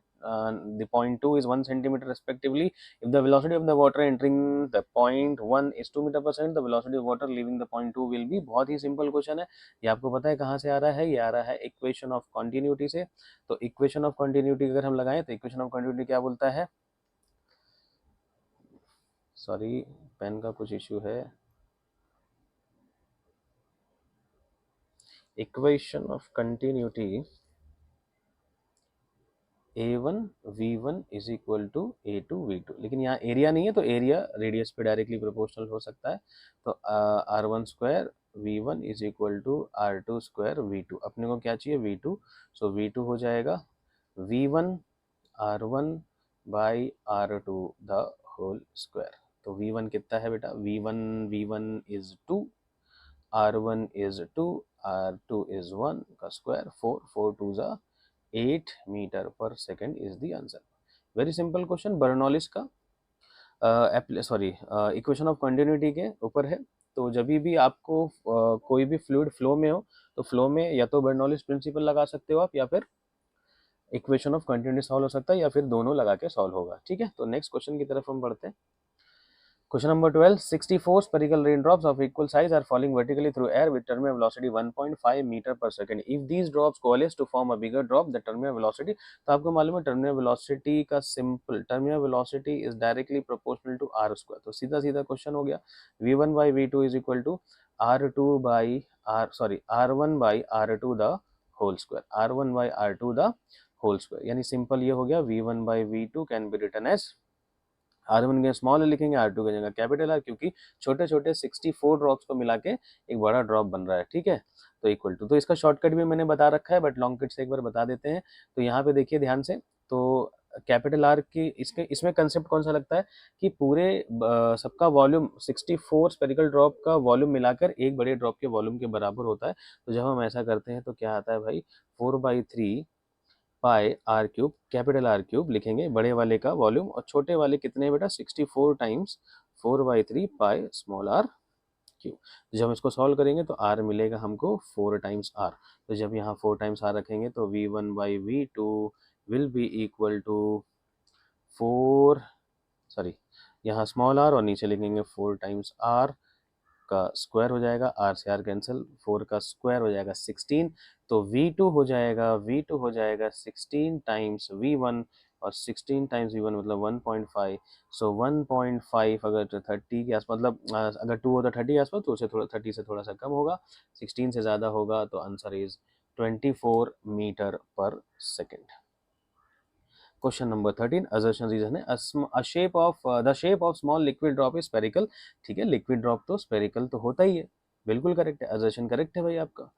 the point 2 is 1 centimeter respectively. If the velocity of the water entering the point 1 is 2 meter per second, the velocity of water leaving the point 2 will be। बहुत ही simple question है। ये आपको पता है कहाँ से आ रहा है, ये आ रहा है इक्वेशन ऑफ कॉन्टिन्यूटी से। तो इक्वेशन ऑफ कॉन्टिन्यूटी अगर हम लगाएं तो इक्वेशन ऑफ कॉन्टिन्यूटी क्या बोलता है, सॉरी पेन का कुछ इश्यू है। Equation of continuity A1 V1 is equal to A2 V2, लेकिन यहाँ एरिया नहीं है तो एरिया रेडियस पे डायरेक्टली प्रोपोर्शनल हो सकता है। तो R1 square V1 is equal to R2 square V2, अपने को क्या चाहिए V2, सो V2 हो जाएगा V1 R1 by R2 the whole square. तो V1 कितना है बेटा, V1 is 2, R1 is 2, R2 is 1 का स्क्वायर 4, 4 2 जा 8 मीटर पर second is the answer. Very simple question, Bernoulli's का सॉरी इक्वेशन ऑफ कंटिन्यूटी के ऊपर है। तो जब भी आपको कोई भी फ्लूइड फ्लो में हो तो फ्लो में या तो बर्नौलिस प्रिंसिपल लगा सकते हो आप, या फिर इक्वेशन ऑफ कंटिन्यूटी सॉल्व हो सकता है, या फिर दोनों लगा के सॉल्व होगा। ठीक है, तो नेक्स्ट क्वेश्चन की तरफ हम बढ़ते हैं। Question number 12, 64 spherical raindrops of equal size are falling vertically through air with terminal velocity 1.5 meter per second. If these drops coalesce to form a bigger drop, the terminal velocity, तो आपको मालूम है terminal velocity का simple, terminal velocity is directly proportional to R square. तो सीधा सीधा question हो गया, v1 by v2 is equal to r2 by r1 by r2 the whole square, r1 by r2 the whole square. यानी simple ये हो गया, v1 by v2 can be written as R1 के स्मॉल लिखेंगे, R2 की जगह capital R, क्योंकि छोटे छोटे 64 ड्रॉप्स को मिला के एक बड़ा ड्रॉप बन रहा है। ठीक है, तो इक्वल टू, तो इसका शॉर्टकट भी मैंने बता रखा है, बट लॉन्ग कट से एक बार बता देते हैं। तो यहाँ पे देखिए ध्यान से, तो कैपिटल आर की इसमें कंसेप्ट कौन सा लगता है कि पूरे सबका वॉल्यूम 64 स्पेरिकल ड्रॉप का वॉल्यूम मिलाकर एक बड़े ड्रॉप के वॉल्यूम के बराबर होता है। तो जब हम ऐसा करते हैं तो क्या आता है भाई, 4/3 pi R cube, capital R cube लिखेंगे बड़े वाले का वॉल्यूम, और छोटे वाले कितने बेटा 64 times 4/3 pi small R cube. जब हम इसको सॉल्व करेंगे तो आर मिलेगा हमको 4 टाइम्स आर। तो जब यहाँ 4 टाइम्स आर रखेंगे तो v1 by v2 will be equal to 4, sorry यहाँ स्मॉल आर और नीचे लिखेंगे 4 टाइम्स आर का स्क्वायर हो जाएगा, आर से आर कैंसिल, 4 का स्क्वायर हो जाएगा 16। तो V2 हो जाएगा 16 टाइम्स V1, और 16 टाइम्स V1 मतलब 1.5। सो 1.5 अगर 30 के आसपास, मतलब अगर 2 हो तो 30 के आसपास, तो उसे थोड़ा 30 से थोड़ा सा कम होगा, 16 से ज़्यादा होगा, तो आंसर इज 24 मीटर पर second. Question number 13, assertion reason है, the shape of small liquid drop is spherical. ठीक है, लिक्विड ड्रॉप तो स्फेरिकल तो होता ही है, बिल्कुल करेक्ट है, असर्शन करेक्ट है भाई आपका।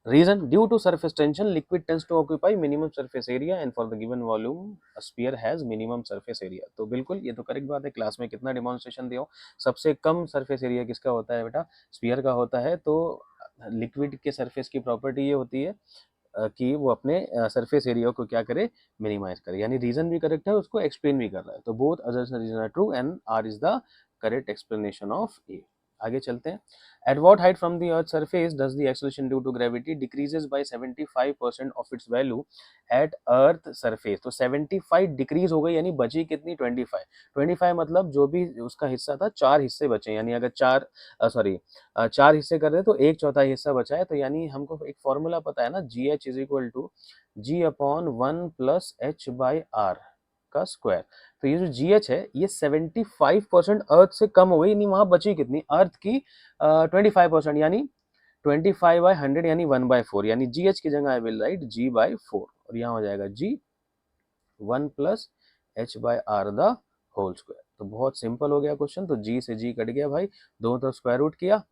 Reason, due to surface tension liquid tends to occupy minimum surface area and for the given volume a sphere has minimum surface area. तो बिल्कुल ये तो करेक्ट बात है, क्लास में कितना डिमॉन्स्ट्रेशन दिया हो, सबसे कम सरफेस एरिया किसका होता है बेटा, स्फीयर का होता है। तो लिक्विड के सरफेस की प्रॉपर्टी ये होती है कि वो अपने सरफेस एरिया को क्या करे, मिनिमाइज करे। यानी रीजन भी करेक्ट है, उसको एक्सप्लेन भी कर रहा है। तो both assertion reason are true and R is the correct explanation of A. आगे चलते हैं। At what height from the earth surface does the acceleration due to gravity decreases by 75% of its value at earth surface. तो 75 decrease हो गई, यानी बची कितनी 25। 25 मतलब जो भी उसका हिस्सा था 4 हिस्से बचे, यानी अगर 4 हिस्से कर रहे तो 1/4 हिस्सा बचा है। तो यानी हमको एक फॉर्मूला पता है ना, GH is equal to G/1 plus H/R का स्क्वायर। तो ये जो GH है ये 75% अर्थ से कम हो गई, यानी वहां बची कितनी अर्थ की 25%, यानी 25/100 यानी 1/4, यानी GH की जगह आई विल राइट G/4, और यहाँ हो जाएगा G1 plus H/R the whole square. तो बहुत सिंपल हो गया क्वेश्चन। तो G से G कट गया भाई, दोनों तरफ स्क्वायर रूट किया,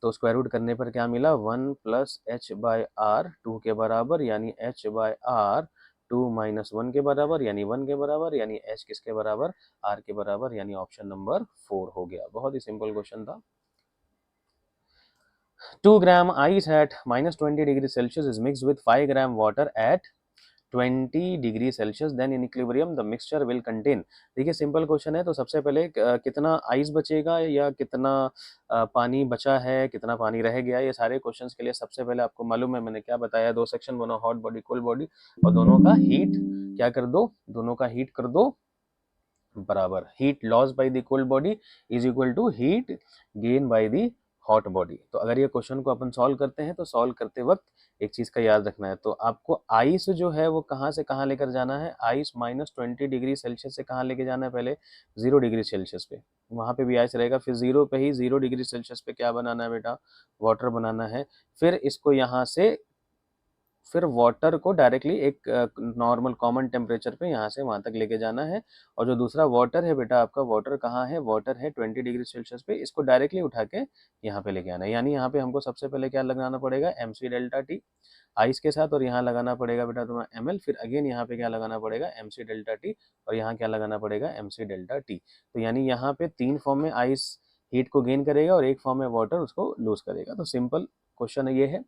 तो स्क्वायर रूट करने पर क्या मिला 1 प्लस H/R 2 के बराबर, यानी H/R 2 माइनस 1 के बराबर, यानी 1 के बराबर, यानी H किसके बराबर, R के बराबर, यानी ऑप्शन नंबर 4 हो गया। बहुत ही सिंपल क्वेश्चन था। 2 ग्राम ice at -20 degree Celsius is mixed with 5 gram water at 20 degree Celsius, then in equilibrium the mixture will contain. देखिए सिंपल क्वेश्चन है, तो सबसे पहले कितना आइस बचेगा या कितना पानी बचा है, कितना पानी रह गया, ये सारे क्वेश्चंस के लिए सबसे पहले आपको मालूम है मैंने क्या बताया, 2 सेक्शन बनो, हॉट बॉडी कोल्ड बॉडी, और दोनों का हीट क्या कर दो, दोनों का हीट कर दो बराबर। Heat loss by the cold body is equal to heat gain by the hot body. तो अगर ये क्वेश्चन को अपन सॉल्व करते हैं तो सॉल्व करते वक्त एक चीज का याद रखना है, तो आपको आइस जो है वो कहाँ से कहाँ लेकर जाना है, आइस -20 डिग्री सेल्सियस से कहाँ लेके जाना है, पहले 0 डिग्री सेल्सियस पे, वहां पे भी आइस रहेगा, फिर 0 पे ही 0 डिग्री सेल्सियस पे क्या बनाना है बेटा, वाटर बनाना है। फिर इसको यहाँ से फिर वाटर को डायरेक्टली एक नॉर्मल कॉमन टेम्परेचर पे यहाँ से वहाँ तक लेके जाना है। और जो दूसरा वाटर है बेटा आपका, वाटर कहाँ है, वाटर है 20 डिग्री सेल्सियस पे, इसको डायरेक्टली उठा के यहाँ पे लेके आना है। यानी यहाँ पे हमको सबसे पहले क्या लगाना पड़ेगा, mc डेल्टा टी आइस के साथ, और यहाँ लगाना पड़ेगा बेटा तुम्हारा ml, फिर अगेन यहाँ पे क्या लगाना पड़ेगा, mc डेल्टा टी, और यहाँ क्या लगाना पड़ेगा, mc डेल्टा टी। तो यानी यहाँ पे 3 फॉर्म में आइस हीट को गेन करेगा और 1 फॉर्म में वाटर उसको लूज करेगा। तो सिंपल क्वेश्चन ये है।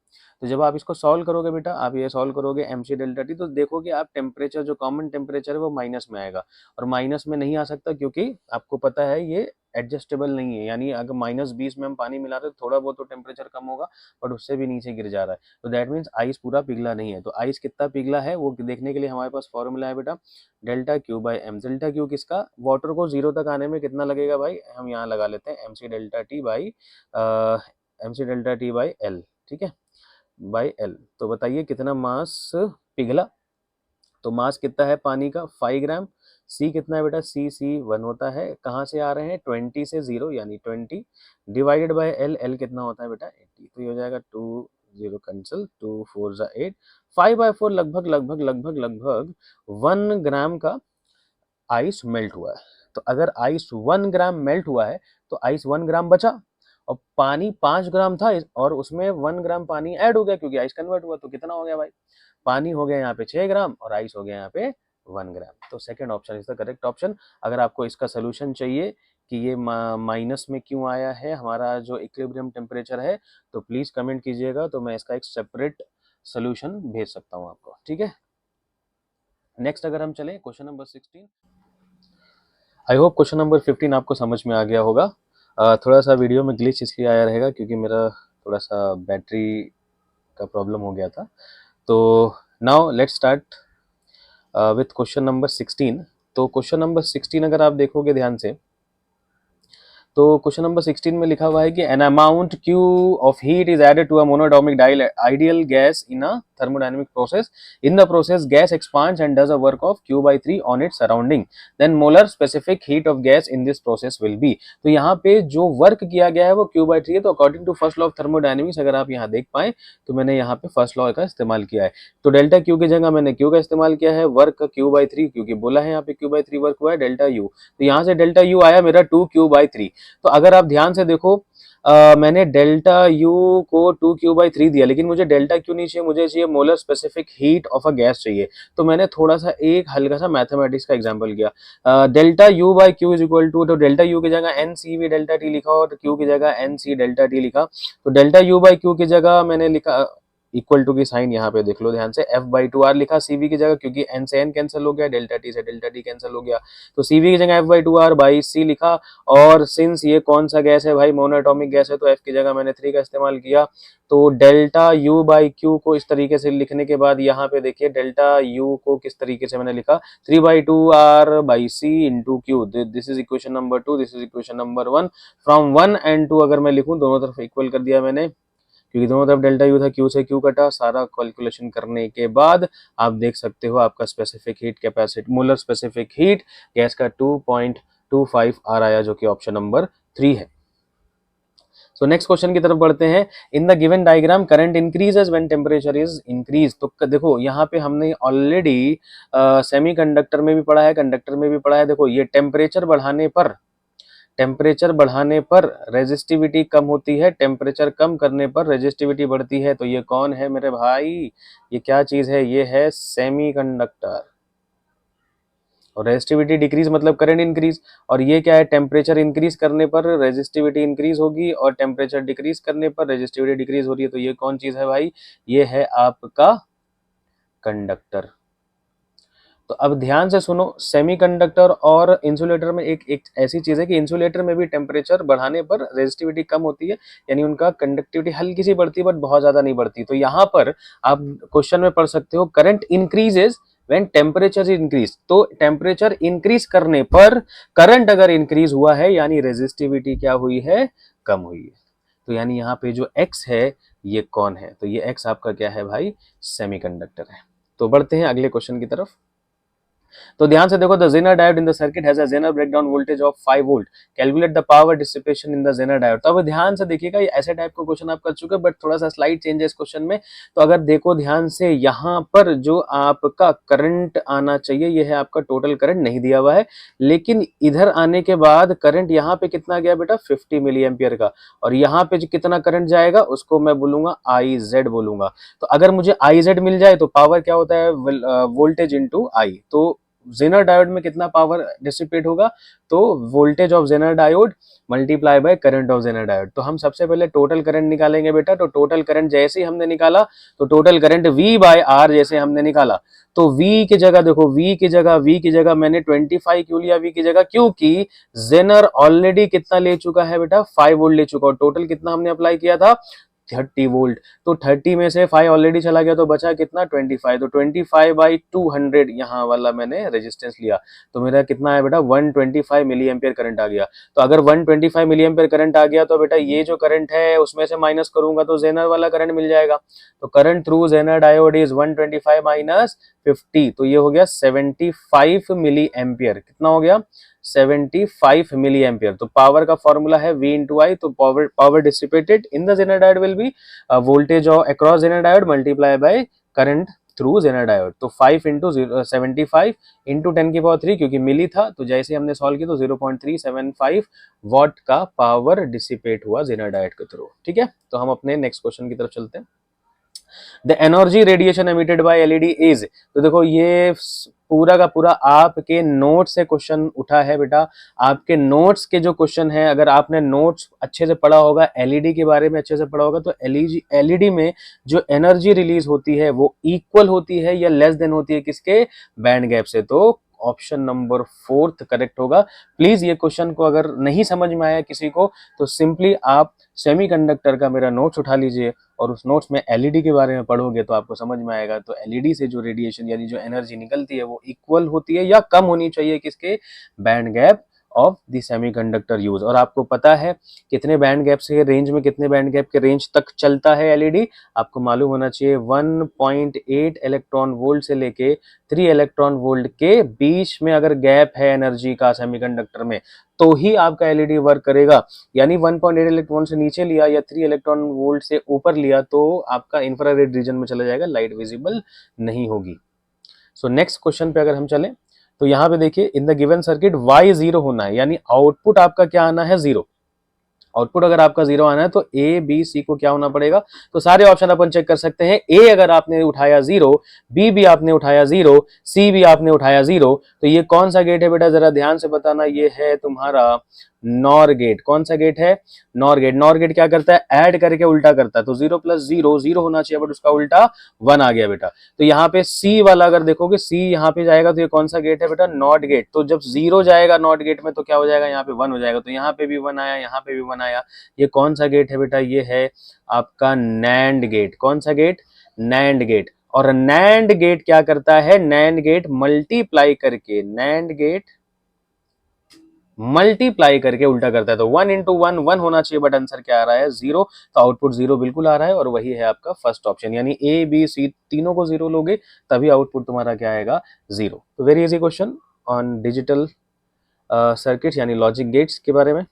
तो जब आप इसको सॉल्व करोगे बेटा, आप ये सॉल्व करोगे mc डेल्टा टी, तो देखोगे आप टेम्परेचर जो कॉमन टेम्परेचर है वो माइनस में आएगा, और माइनस में नहीं आ सकता क्योंकि आपको पता है ये एडजस्टेबल नहीं है। यानी अगर -20 में हम पानी मिला रहे हैं तो थोड़ा बहुत तो टेम्परेचर कम होगा, बट उससे भी नीचे गिर जा रहा है, तो दैट मीन्स आइस पूरा पिघला नहीं है। तो आइस कितना पिघला है वो देखने के लिए हमारे पास फॉर्मूला है बेटा, delta Q by M. Delta Q किसका, वाटर को 0 तक आने में कितना लगेगा भाई, हम यहाँ लगा लेते हैं mc delta T by L, ठीक है, बाई एल। तो बताइए कितना मास पिघला। तो मास कितना है पानी का, 5 ग्राम। सी कितना है बेटा, सी 1 होता है, कहाँ से आ रहे हैं, 20 से 0, यानी 20 डिवाइडेड बाय एल। एल कितना होता है बेटा, 80। तो ये हो जाएगा 2 0 कैंसिल, 2 4 जा 8, 5/4 लगभग लगभग लगभग लगभग 1 ग्राम का आइस मेल्ट हुआ है। तो अगर आइस 1 ग्राम मेल्ट हुआ है तो आइस 1 ग्राम बचा, और पानी 5 ग्राम था और उसमें 1 ग्राम पानी ऐड हो गया क्योंकि आइस कन्वर्ट हुआ। तो कितना हो गया भाई, पानी हो गया यहाँ पे 6 ग्राम और आइस हो गया यहाँ पे 1 ग्राम। तो second option is the correct option. अगर आपको इसका सोल्यूशन चाहिए कि ये माइनस में क्यों आया है हमारा जो इक्विलिब्रियम टेम्परेचर है, तो प्लीज कमेंट कीजिएगा, तो मैं इसका एक सेपरेट सोल्यूशन भेज सकता हूँ आपको, ठीक है। नेक्स्ट अगर हम चले question number 16, I hope question number 15 आपको समझ में आ गया होगा। थोड़ा सा वीडियो में ग्लिच इसलिए आया रहेगा क्योंकि मेरा थोड़ा सा बैटरी का प्रॉब्लम हो गया था। तो now let's start with question number 16। तो क्वेश्चन नंबर 16 अगर आप देखोगे ध्यान से, तो क्वेश्चन नंबर 16 में लिखा हुआ है कि an amount Q of heat is added to a monatomic ideal gas in a thermodynamic process. In the process gas expands and does a work of Q/3 on its surrounding, then molar specific heat of gas in this process will be. तो यहाँ पे जो work किया गया है वो Q/3 है। तो according to first law of thermodynamics अगर आप यहाँ देख पाए तो मैंने यहाँ पे फर्स्ट लॉ का इस्तेमाल किया है। तो डेल्टा क्यू की जगह मैंने क्यू का इस्तेमाल किया है, वर्क Q/3 क्योंकि बोला है यहाँ पे Q/3 वर्क हुआ है, डेल्टा यू। तो यहाँ से डेल्टा यू आया मेरा 2Q/3। तो अगर आप ध्यान से देखो मैंने डेल्टा यू को 2Q/3 दिया, लेकिन मुझे डेल्टा क्यू नहीं चाहिए, मुझे चाहिए molar specific heat of a gas चाहिए। तो मैंने थोड़ा सा एक हल्का सा मैथमेटिक्स का एग्जांपल किया। Delta U by Q is equal to, तो डेल्टा यू की जगह N C V delta T लिखा और क्यू की जगह एन सी डेल्टा टी लिखा। तो डेल्टा यू बाई क्यू की जगह मैंने लिखा इक्वल टू की साइन यहाँ पे देख लो ध्यान से, F/2R लिखा CV की जगह, क्योंकि N से N कैंसिल हो गया, डेल्टा T से डेल्टा T कैंसिल हो गया, तो CV की जगह F/2R बाई C लिखा। और सिंस ये कौन सा गैस है भाई, मोनोएटॉमिक गैस है, तो F की जगह मैंने 3 का इस्तेमाल किया। तो डेल्टा U बाई Q को इस तरीके से लिखने के बाद यहाँ पे देखिए डेल्टा U को किस तरीके से मैंने लिखा, 3/2R by C into Q। This is equation number 2, this is equation number 1। From 1 and 2 अगर मैं लिखूं, दोनों तरफ इक्वल कर दिया मैंने, क्योंकि दोनों तरफ डेल्टा यू था, क्यू से क्यू कटा, सारा कैलकुलेशन करने के बाद आप देख सकते हो आपका specific heat capacity, molar specific heat gas का 2.25 आ रहा है, जो कि ऑप्शन नंबर 3 है। सो नेक्स्ट क्वेश्चन की तरफ बढ़ते हैं। In the given diagram current increases when temperature is increase. तो देखो यहाँ पे हमने ऑलरेडी सेमीकंडक्टर में भी पढ़ा है, कंडक्टर में भी पढ़ा है। देखो ये टेम्परेचर बढ़ाने पर रेजिस्टिविटी कम होती है, टेम्परेचर कम करने पर रेजिस्टिविटी बढ़ती है। तो ये कौन है मेरे भाई, ये क्या चीज है, ये है सेमीकंडक्टर। और रेजिस्टिविटी डिक्रीज मतलब करंट इंक्रीज, और ये क्या है, टेम्परेचर इंक्रीज करने पर रेजिस्टिविटी इंक्रीज होगी और टेम्परेचर डिक्रीज करने पर रेजिस्टिविटी डिक्रीज हो रही है। तो ये कौन चीज है भाई, ये है आपका कंडक्टर। तो अब ध्यान से सुनो, सेमीकंडक्टर और इंसुलेटर में एक ऐसी चीज है कि इंसुलेटर में भी टेम्परेचर बढ़ाने पर रेजिस्टिविटी कम होती है, यानी उनका कंडक्टिविटी हल्की सी बढ़ती है बट बहुत ज्यादा नहीं बढ़ती। तो यहाँ पर आप क्वेश्चन में पढ़ सकते हो current increases when temperature increase. तो टेम्परेचर इंक्रीज करने पर करंट अगर इंक्रीज हुआ है यानी रेजिस्टिविटी क्या हुई है, कम हुई है। तो यानी यहाँ पे जो X है ये कौन है, तो ये X आपका क्या है भाई, सेमीकंडक्टर है। तो बढ़ते हैं अगले क्वेश्चन की तरफ। तो ध्यान से देखो, the Zener diode in the circuit has a Zener breakdown voltage of 5 volt, calculate the power dissipation in the Zener diode. तो अब ध्यान से देखिएगा, ये ऐसे टाइप का क्वेश्चन आप कर चुके हैं, बट थोड़ा सा स्लाइड चेंज है इस क्वेश्चन में। तो अगर देखो ध्यान से, यहाँ पर जो आपका करंट आना चाहिए, ये है आपका टोटल करंट नहीं दिया हुआ है, लेकिन इधर आने के बाद करंट यहाँ पे कितना गया बेटा, 50 मिली एम्पियर का, और यहाँ पे जो कितना करंट जाएगा उसको मैं बोलूंगा आई जेड बोलूंगा। तो अगर मुझे आई जेड मिल जाए तो पावर क्या होता है, वोल्टेज इंटू आई। तो जेनर डायोड में कितना पावर डिसिपेट होगा, तो voltage of Zener diode multiply by current of Zener diode. तो हम सबसे पहले टोटल करंट निकालेंगे बेटा। तो टोटल करंट जैसे ही हमने निकाला, तो total current V by R जैसे हमने निकाला, तो V की जगह देखो, V की जगह मैंने 25 क्यों लिया V की जगह, क्योंकि जेनर ऑलरेडी कितना ले चुका है बेटा, 5 वोल्ट ले चुका, और टोटल कितना हमने अप्लाई किया था, 30 वोल्ट। तो 30 में से 5 ऑलरेडी चला गया, तो बचा कितना, 25। तो 25 बाई 200 यहाँ वाला मैंने रेजिस्टेंस लिया, तो मेरा कितना है बेटा, 125 मिली एम्पियर करंट आ गया। तो अगर 125 मिली एम्पियर करंट आ गया, तो बेटा ये जो करंट है उसमें से माइनस करूंगा तो जेनर वाला करंट मिल जाएगा। तो current through Zener diode is 125 minus 50, तो ये हो गया 75 मिली एम्पियर। कितना हो गया, 75 मिली एम्पियर। तो पावर का फॉर्मूला है V इंटू आई। तो power dissipated in the Zener diode will be voltage across Zener diode multiply by current through Zener diode. तो 5 इंटू 75 इंटू 10⁻³ क्योंकि मिली था, तो जैसे हमने सॉल्व किया तो 0.375 वॉट का पावर डिसिपेट हुआ जेनर डायोड के थ्रू। ठीक है, तो हम अपने नेक्स्ट क्वेश्चन की तरफ चलते हैं। The energy radiation emitted by LED is, तो देखो ये पूरा का पूरा आपके नोट से क्वेश्चन उठा है बेटा। आपके नोट्स के जो क्वेश्चन है, अगर आपने नोट्स अच्छे से पढ़ा होगा, एलईडी के बारे में अच्छे से पढ़ा होगा, तो एलईडी में जो एनर्जी रिलीज होती है वो इक्वल होती है या लेस देन होती है किसके, बैंड गैप से। तो ऑप्शन नंबर 4 करेक्ट होगा। प्लीज ये क्वेश्चन को अगर नहीं समझ में आया किसी को, तो सिंपली आप सेमीकंडक्टर का मेरा नोट्स उठा लीजिए, और उस नोट्स में एलईडी के बारे में पढ़ोगे तो आपको समझ में आएगा। तो एलईडी से जो रेडिएशन यानी जो एनर्जी निकलती है वो इक्वल होती है या कम होनी चाहिए किसके, band gap of the semiconductor use. और आपको पता है कितने बैंड गैप से रेंज में, कितने बैंड गैप के रेंज तक चलता है एलईडी, आपको मालूम होना चाहिए। 1.8 इलेक्ट्रॉन वोल्ट से लेके 3 इलेक्ट्रॉन वोल्ट के बीच में अगर गैप है एनर्जी का सेमीकंडक्टर में, तो ही आपका एलईडी वर्क करेगा। यानी 1.8 इलेक्ट्रॉन से नीचे लिया या 3 इलेक्ट्रॉन वोल्ट से ऊपर लिया तो आपका इंफ्रारेड रीजन में चला जाएगा, लाइट विजिबल नहीं होगी। सो नेक्स्ट क्वेश्चन पे अगर हम चलें, तो यहाँ पे देखिए, in the given circuit Y 0 होना है, यानी आउटपुट आपका क्या आना है, 0। आउटपुट अगर आपका 0 आना है तो A B C को क्या होना पड़ेगा, तो सारे ऑप्शन अपन चेक कर सकते हैं। A अगर आपने उठाया 0, B भी आपने उठाया 0, C भी आपने उठाया 0, तो ये कौन सा गेट है बेटा, जरा ध्यान से बताना। ये है तुम्हारा नॉर गेट। कौन सा गेट है, नॉर गेट। नॉर गेट क्या करता है, ऐड करके उल्टा करता है। तो 0 + 0 0 होना चाहिए, बट उसका उल्टा 1 आ गया बेटा। तो यहाँ पे C वाला अगर देखोगे, C यहाँ पे जाएगा तो ये कौन सा गेट है बेटा, नॉट गेट। तो जब 0 जाएगा नॉट गेट में तो क्या हो जाएगा, यहाँ पे 1 हो जाएगा। तो यहाँ पे भी 1 आया, यहाँ पे भी 1 आया। ये कौन सा गेट है बेटा, ये है आपका नैंड गेट। कौन सा गेट, नैंड गेट। और नैंड गेट क्या करता है, नैंड गेट मल्टीप्लाई करके, नैंड गेट मल्टीप्लाई करके उल्टा करता है। तो 1 इंटू 1 1 होना चाहिए, बट आंसर क्या आ रहा है, 0। तो आउटपुट 0 बिल्कुल आ रहा है, और वही है आपका फर्स्ट ऑप्शन। यानी A B C तीनों को 0 लोगे तभी आउटपुट तुम्हारा क्या आएगा, 0। तो very easy question on digital circuits यानी लॉजिक गेट्स के बारे में।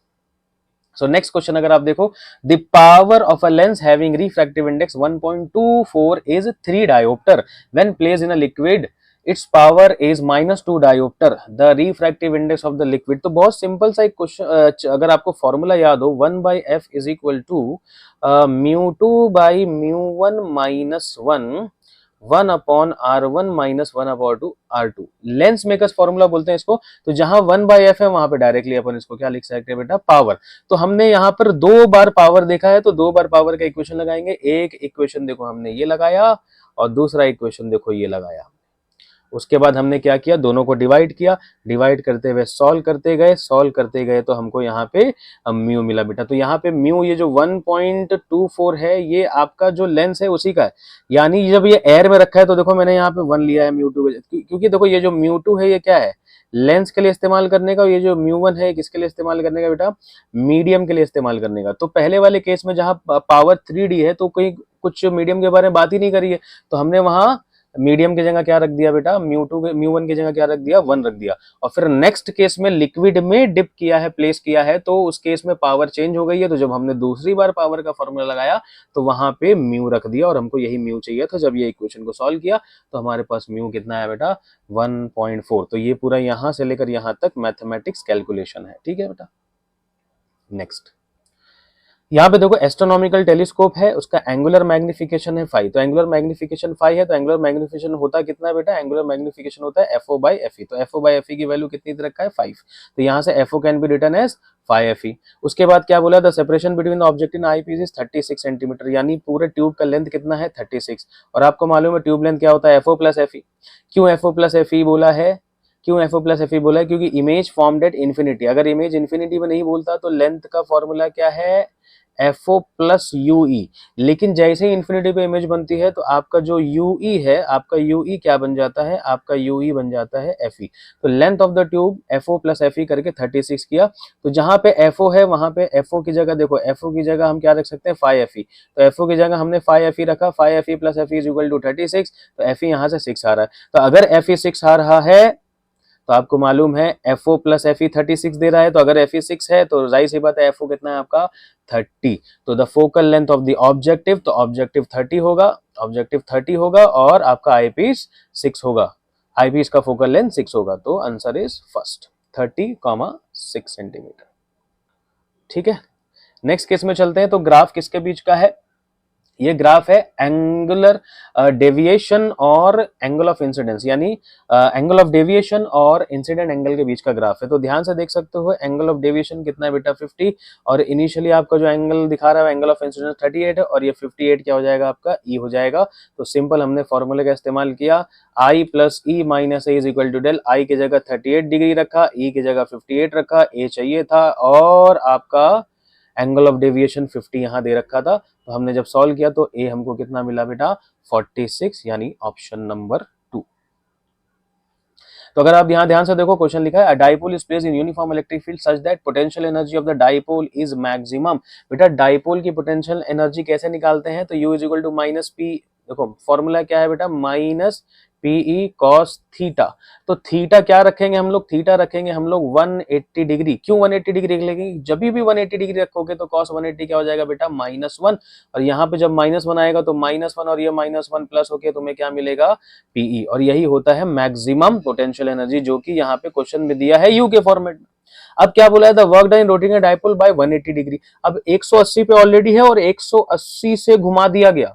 सो नेक्स्ट क्वेश्चन अगर आप देखो, the power of a lens having refractive index 1.24 is 3 dioptre when placed in a liquid, it's power is -2 dioptre, the refractive index of the liquid. तो बहुत simple सा एक क्वेश्चन, अगर आपको फॉर्मूला याद हो, 1/f is equal to μ2/μ1 -1 1/r1 -1/2 r2। Lens makers formula बोलते हैं इसको। तो जहां 1/f है वहां पे डायरेक्टली अपन इसको क्या लिख सकते हैं बेटा, पावर। तो हमने यहाँ पर 2 बार पावर देखा है, तो 2 बार पावर का इक्वेशन लगाएंगे। एक इक्वेशन देखो हमने ये लगाया, और दूसरा इक्वेशन देखो ये लगाया। उसके बाद हमने क्या किया, दोनों को डिवाइड किया, डिवाइड करते हुए सॉल्व करते गए, सॉल्व करते गए, तो हमको यहाँ पे म्यू मिला बेटा। तो यहाँ पे म्यू ये जो 1.24 है, ये आपका जो लेंस है उसी का है। यानी जब ये एयर में रखा है तो देखो मैंने यहाँ पे 1 लिया है μ2, क्योंकि देखो ये जो μ2 है ये क्या है, लेंस के लिए इस्तेमाल करने का। ये जो μ1 है किसके लिए इस्तेमाल करने का बेटा, मीडियम के लिए इस्तेमाल करने का। तो पहले वाले केस में जहां पावर 3D है, तो कोई कुछ मीडियम के बारे में बात ही नहीं करी है, तो हमने वहां मीडियम की जगह क्या रख दिया बेटा, म्यू2 म्यू1 की जगह क्या रख दिया, 1 रख दिया। और फिर नेक्स्ट केस में लिक्विड में डिप किया है, प्लेस किया है, तो उस केस में पावर चेंज हो गई है। तो जब हमने दूसरी बार पावर का फॉर्मूला लगाया तो वहां पे म्यू रख दिया और हमको यही म्यू चाहिए था। जब ये इक्वेशन को सॉल्व किया तो हमारे पास म्यू कितना है बेटा, 1.4। तो ये पूरा यहां से लेकर यहां तक मैथमेटिक्स कैलकुलेशन है, ठीक है बेटा। नेक्स्ट यहाँ पे देखो एस्ट्रोनॉमिकल टेलीस्कोप है, उसका एंगुलर मैग्निफिकेशन है 5। तो एंगुलर मैग्निफिकेशन 5 है, तो एंगुलर मैग्निफिकेशन होता कितना है बेटा, एंगुलर मैग्निफिकेशन होता है FO बाई FE। तो FO बाई FE की वैल्यू कितनी दे रखा है, 5। तो यहाँ से FO can be written as 5FE। उसके बाद क्या बोला, the separation between the object in eyepiece is 36 centimetre, यानी पूरे ट्यूब का लेंथ कितना है, 36। और आपको मालूम है ट्यूब लेंथ क्या होता है, FO प्लस FE। क्यों FO प्लस FE बोला है, क्यों FO प्लस FE बोला है, क्योंकि इमेज फॉर्म्ड एट इन्फिनिटी। अगर इमेज इन्फिनिटी में नहीं बोलता तो लेंथ का फॉर्मूला क्या है, FO प्लस UE। लेकिन जैसे ही इन्फिनिटी पे इमेज बनती है तो आपका जो UE है, आपका UE क्या बन जाता है, आपका UE बन जाता है FE। तो length of the tube FO plus FE करके 36 किया। तो जहां पे FO है वहां पे FO की जगह देखो, FO की जगह हम क्या रख सकते हैं, 5FE। तो FO की जगह हमने 5FE रखा, 5FE plus FE is equal to 36। तो FE यहाँ से 6 आ रहा है। तो अगर FE 6 आ रहा है तो आपको मालूम है FO प्लस FE 36 दे रहा है। तो अगर FE 6 है तो जाहिर सी बात है FO कितना है आपका, 30। तो the focal length of the objective, तो ऑब्जेक्टिव 30 होगा, ऑब्जेक्टिव 30 होगा और आपका आई पीस 6 होगा। आई पीस का फोकल लेंथ 6 होगा। तो आंसर इज फर्स्ट 30,6 सेंटीमीटर, ठीक है। नेक्स्ट केस में चलते हैं। तो ग्राफ किसके बीच का है, ये ग्राफ है एंगुलर डेविएशन और एंगल ऑफ इंसिडेंस, यानी एंगल ऑफ डेविएशन और इंसिडेंट एंगल के बीच का ग्राफ है। तो ध्यान से देख सकते हो एंगल ऑफ डेविएशन कितना है बेटा, 50। और इनिशियली आपका जो एंगल दिखा रहा है एंगल ऑफ इंसिडेंस 38 है, और ये 58 क्या हो जाएगा आपका, E हो जाएगा। तो सिंपल हमने फॉर्मूले का इस्तेमाल किया, I plus E minus A is equal to del. I की जगह 38 डिग्री रखा, E की जगह 58 रखा, A चाहिए था, और आपका एंगल ऑफ डेविएशन 50 यहां दे रखा था। तो हमने जब सॉल्व किया तो ए हमको कितना मिला बेटा, 46, यानी ऑप्शन नंबर 2। तो अगर आप यहाँ ध्यान से देखो क्वेश्चन लिखा है, dipole is placed in uniform electric field such that potential energy of the dipole is maximum. बेटा डाइपोल की पोटेंशियल एनर्जी कैसे निकालते हैं, तो U is equal to minus P, देखो फॉर्मूला क्या है बेटा, माइनस PE कॉस थीटा। तो थीटा क्या रखेंगे हम लोग, थीटा रखेंगे हम लोग 180 डिग्री। क्यों 180 डिग्री रखेंगे, जब भी 180 डिग्री रखोगे तो कॉस 180 क्या हो जाएगा बेटा, -1। और यहाँ पे जब -1 आएगा तो -1 और ये -1 प्लस होके तुम्हें क्या मिलेगा, PE। और यही होता है मैक्सिमम पोटेंशियल एनर्जी, जो कि यहाँ पे क्वेश्चन में दिया है U के फॉर्मेट में। अब क्या बोला है, the work done in rotating a dipole by 180 degree. अब 180 पे ऑलरेडी है और 180 से घुमा दिया गया,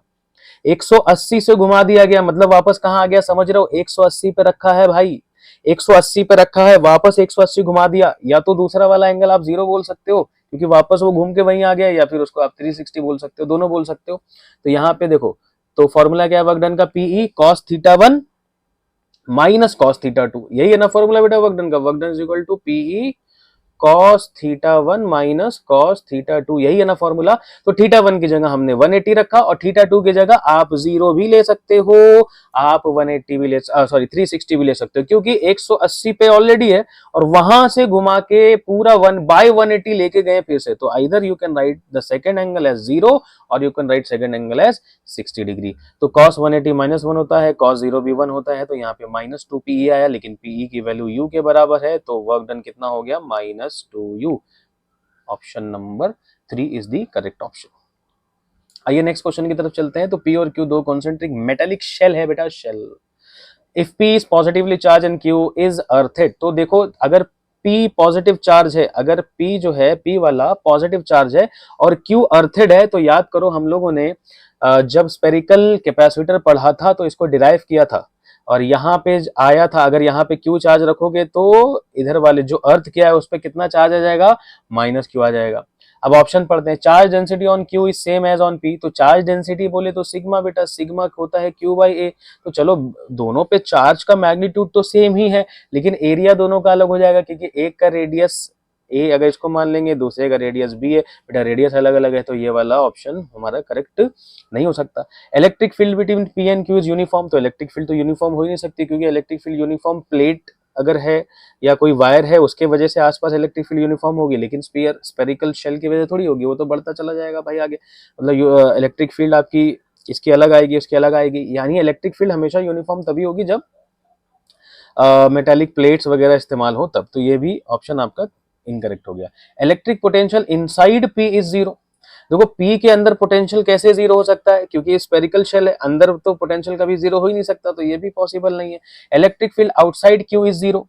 180 से घुमा दिया गया, मतलब वापस कहां आ गया, समझ रहे हो, 180 पे रखा है भाई, 180 पे रखा है, वापस 180 घुमा दिया। या तो दूसरा वाला एंगल आप 0 बोल सकते हो क्योंकि वापस वो घूम के वहीं आ गया, या फिर उसको आप 360 बोल सकते हो, दोनों बोल सकते हो। तो यहाँ पे देखो, तो फॉर्मूला क्या है वर्क डन का, PE cos θ1 माइनस cos θ2, यही है ना फॉर्मूला बेटा वर्क डन का, work done is equal to PE cos θ1 minus cos θ2, यही है ना फॉर्मूला। तो θ1 की जगह हमने 180 रखा और θ2 की जगह आप 0 भी ले सकते हो, आप 180 भी ले, सॉरी 360 भी ले सकते हो, क्योंकि 180 पे ऑलरेडी है और वहां से घुमा के पूरा 1/180 लेके गए फिर से। तो either you can write the second angle as 0 और you can write second angle as 60 degree. तो cos 180 -1 होता है, cos 0 भी 1 होता है, तो यहाँ पे -2 PE आया, लेकिन PE की वैल्यू U के बराबर है, तो वर्क डन कितना हो गया, -2U। Option number 3 is the correct option. आइए नेक्स्ट क्वेश्चन की तरफ चलते हैं। तो P और Q दो कॉन्सेंट्रिक मेटालिक शेल है बेटा, shell. If P is positively charge and Q is earthed, तो देखो अगर P पॉजिटिव चार्ज है, अगर P जो है P वाला पॉजिटिव चार्ज है और Q अर्थेड है, तो याद करो हम लोगों ने जब स्पेरिकल कैपेसिटर पढ़ा था तो इसको डिराइव किया था, और यहाँ पे आया था अगर यहाँ पे Q चार्ज रखोगे तो इधर वाले जो अर्थ क्या है उस पर कितना चार्ज आ जाएगा, -Q आ जाएगा। अब ऑप्शन पढ़ते हैं, charge density on Q is same as on P। तो चार्ज डेंसिटी बोले तो सिग्मा बेटा, सिग्मा होता है Q/A। तो चलो दोनों पे चार्ज का मैग्नीट्यूड तो सेम ही है, लेकिन एरिया दोनों का अलग हो जाएगा, क्योंकि एक का रेडियस A अगर इसको मान लेंगे, दूसरे का रेडियस B है बेटा, रेडियस अलग अलग है, तो ये वाला ऑप्शन हमारा करेक्ट नहीं हो सकता। Electric field between P and Q is uniform, तो इलेक्ट्रिक फील्ड तो यूनिफॉर्म हो ही नहीं सकती, क्योंकि इलेक्ट्रिक फील्ड यूनिफॉर्म प्लेट अगर है या कोई वायर है उसके वजह से आसपास इलेक्ट्रिक फील्ड यूनिफॉर्म होगी, लेकिन स्पेरिकल शेल की वजह थोड़ी होगी, वो तो बढ़ता चला जाएगा भाई आगे। मतलब इलेक्ट्रिक फील्ड आपकी इसकी अलग आएगी, इसकी अलग आएगी, यानी इलेक्ट्रिक फील्ड हमेशा यूनिफॉर्म तभी होगी जब मेटालिक प्लेट्स वगैरह इस्तेमाल हो तब। तो ये भी ऑप्शन आपका इनकरेक्ट हो गया। Electric potential inside P is zero. देखो पी के अंदर पोटेंशियल कैसे जीरो हो सकता है, क्योंकि स्पेरिकल शेल है, अंदर तो पोटेंशियल कभी जीरो हो ही नहीं सकता, तो ये भी पॉसिबल नहीं है। Electric field outside Q is zero.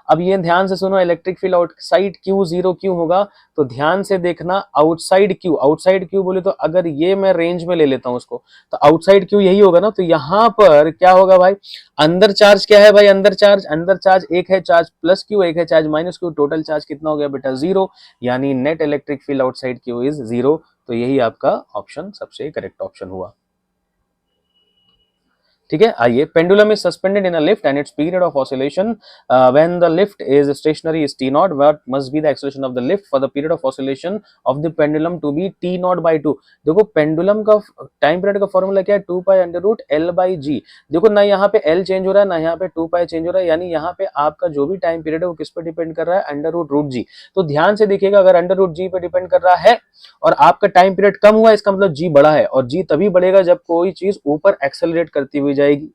अब ये ध्यान से सुनो, electric field outside Q zero क्यों होगा, तो ध्यान से देखना, आउटसाइड क्यू बोले तो अगर ये मैं रेंज में ले लेता हूं उसको, तो आउटसाइड क्यू यही होगा ना। तो यहां पर क्या होगा भाई, अंदर चार्ज क्या है भाई, अंदर चार्ज एक है, चार्ज प्लस क्यू, एक है charge minus Q, total charge कितना हो गया बेटा, जीरो, यानी net electric field outside Q is zero. तो यही आपका ऑप्शन सबसे करेक्ट ऑप्शन हुआ। ठीक है, आइए, pendulum is suspended in a lift and its period of oscillation when the lift is stationary is T naught, what must be the acceleration of the lift for the period of oscillation of the pendulum to be T naught by two. देखो pendulum का time period का formula क्या है, 2 pi under root L by G. देखो ना यहाँ पे L change हो रहा है, ना यहाँ पे 2 पाई चेंज हो रहा है, यानी यहाँ पे आपका जो भी टाइम पीरियड है वो किस पे डिपेंड कर रहा है, अंडर रूट जी। तो ध्यान से देखिएगा, अगर अंडर रूट जी पे डिपेंड कर रहा है और आपका टाइम पीरियड कम हुआ, इसका मतलब जी बड़ा है, और जी तभी बढ़ेगा जब कोई चीज ऊपर एक्सेलरेट करती हुई जाएगी।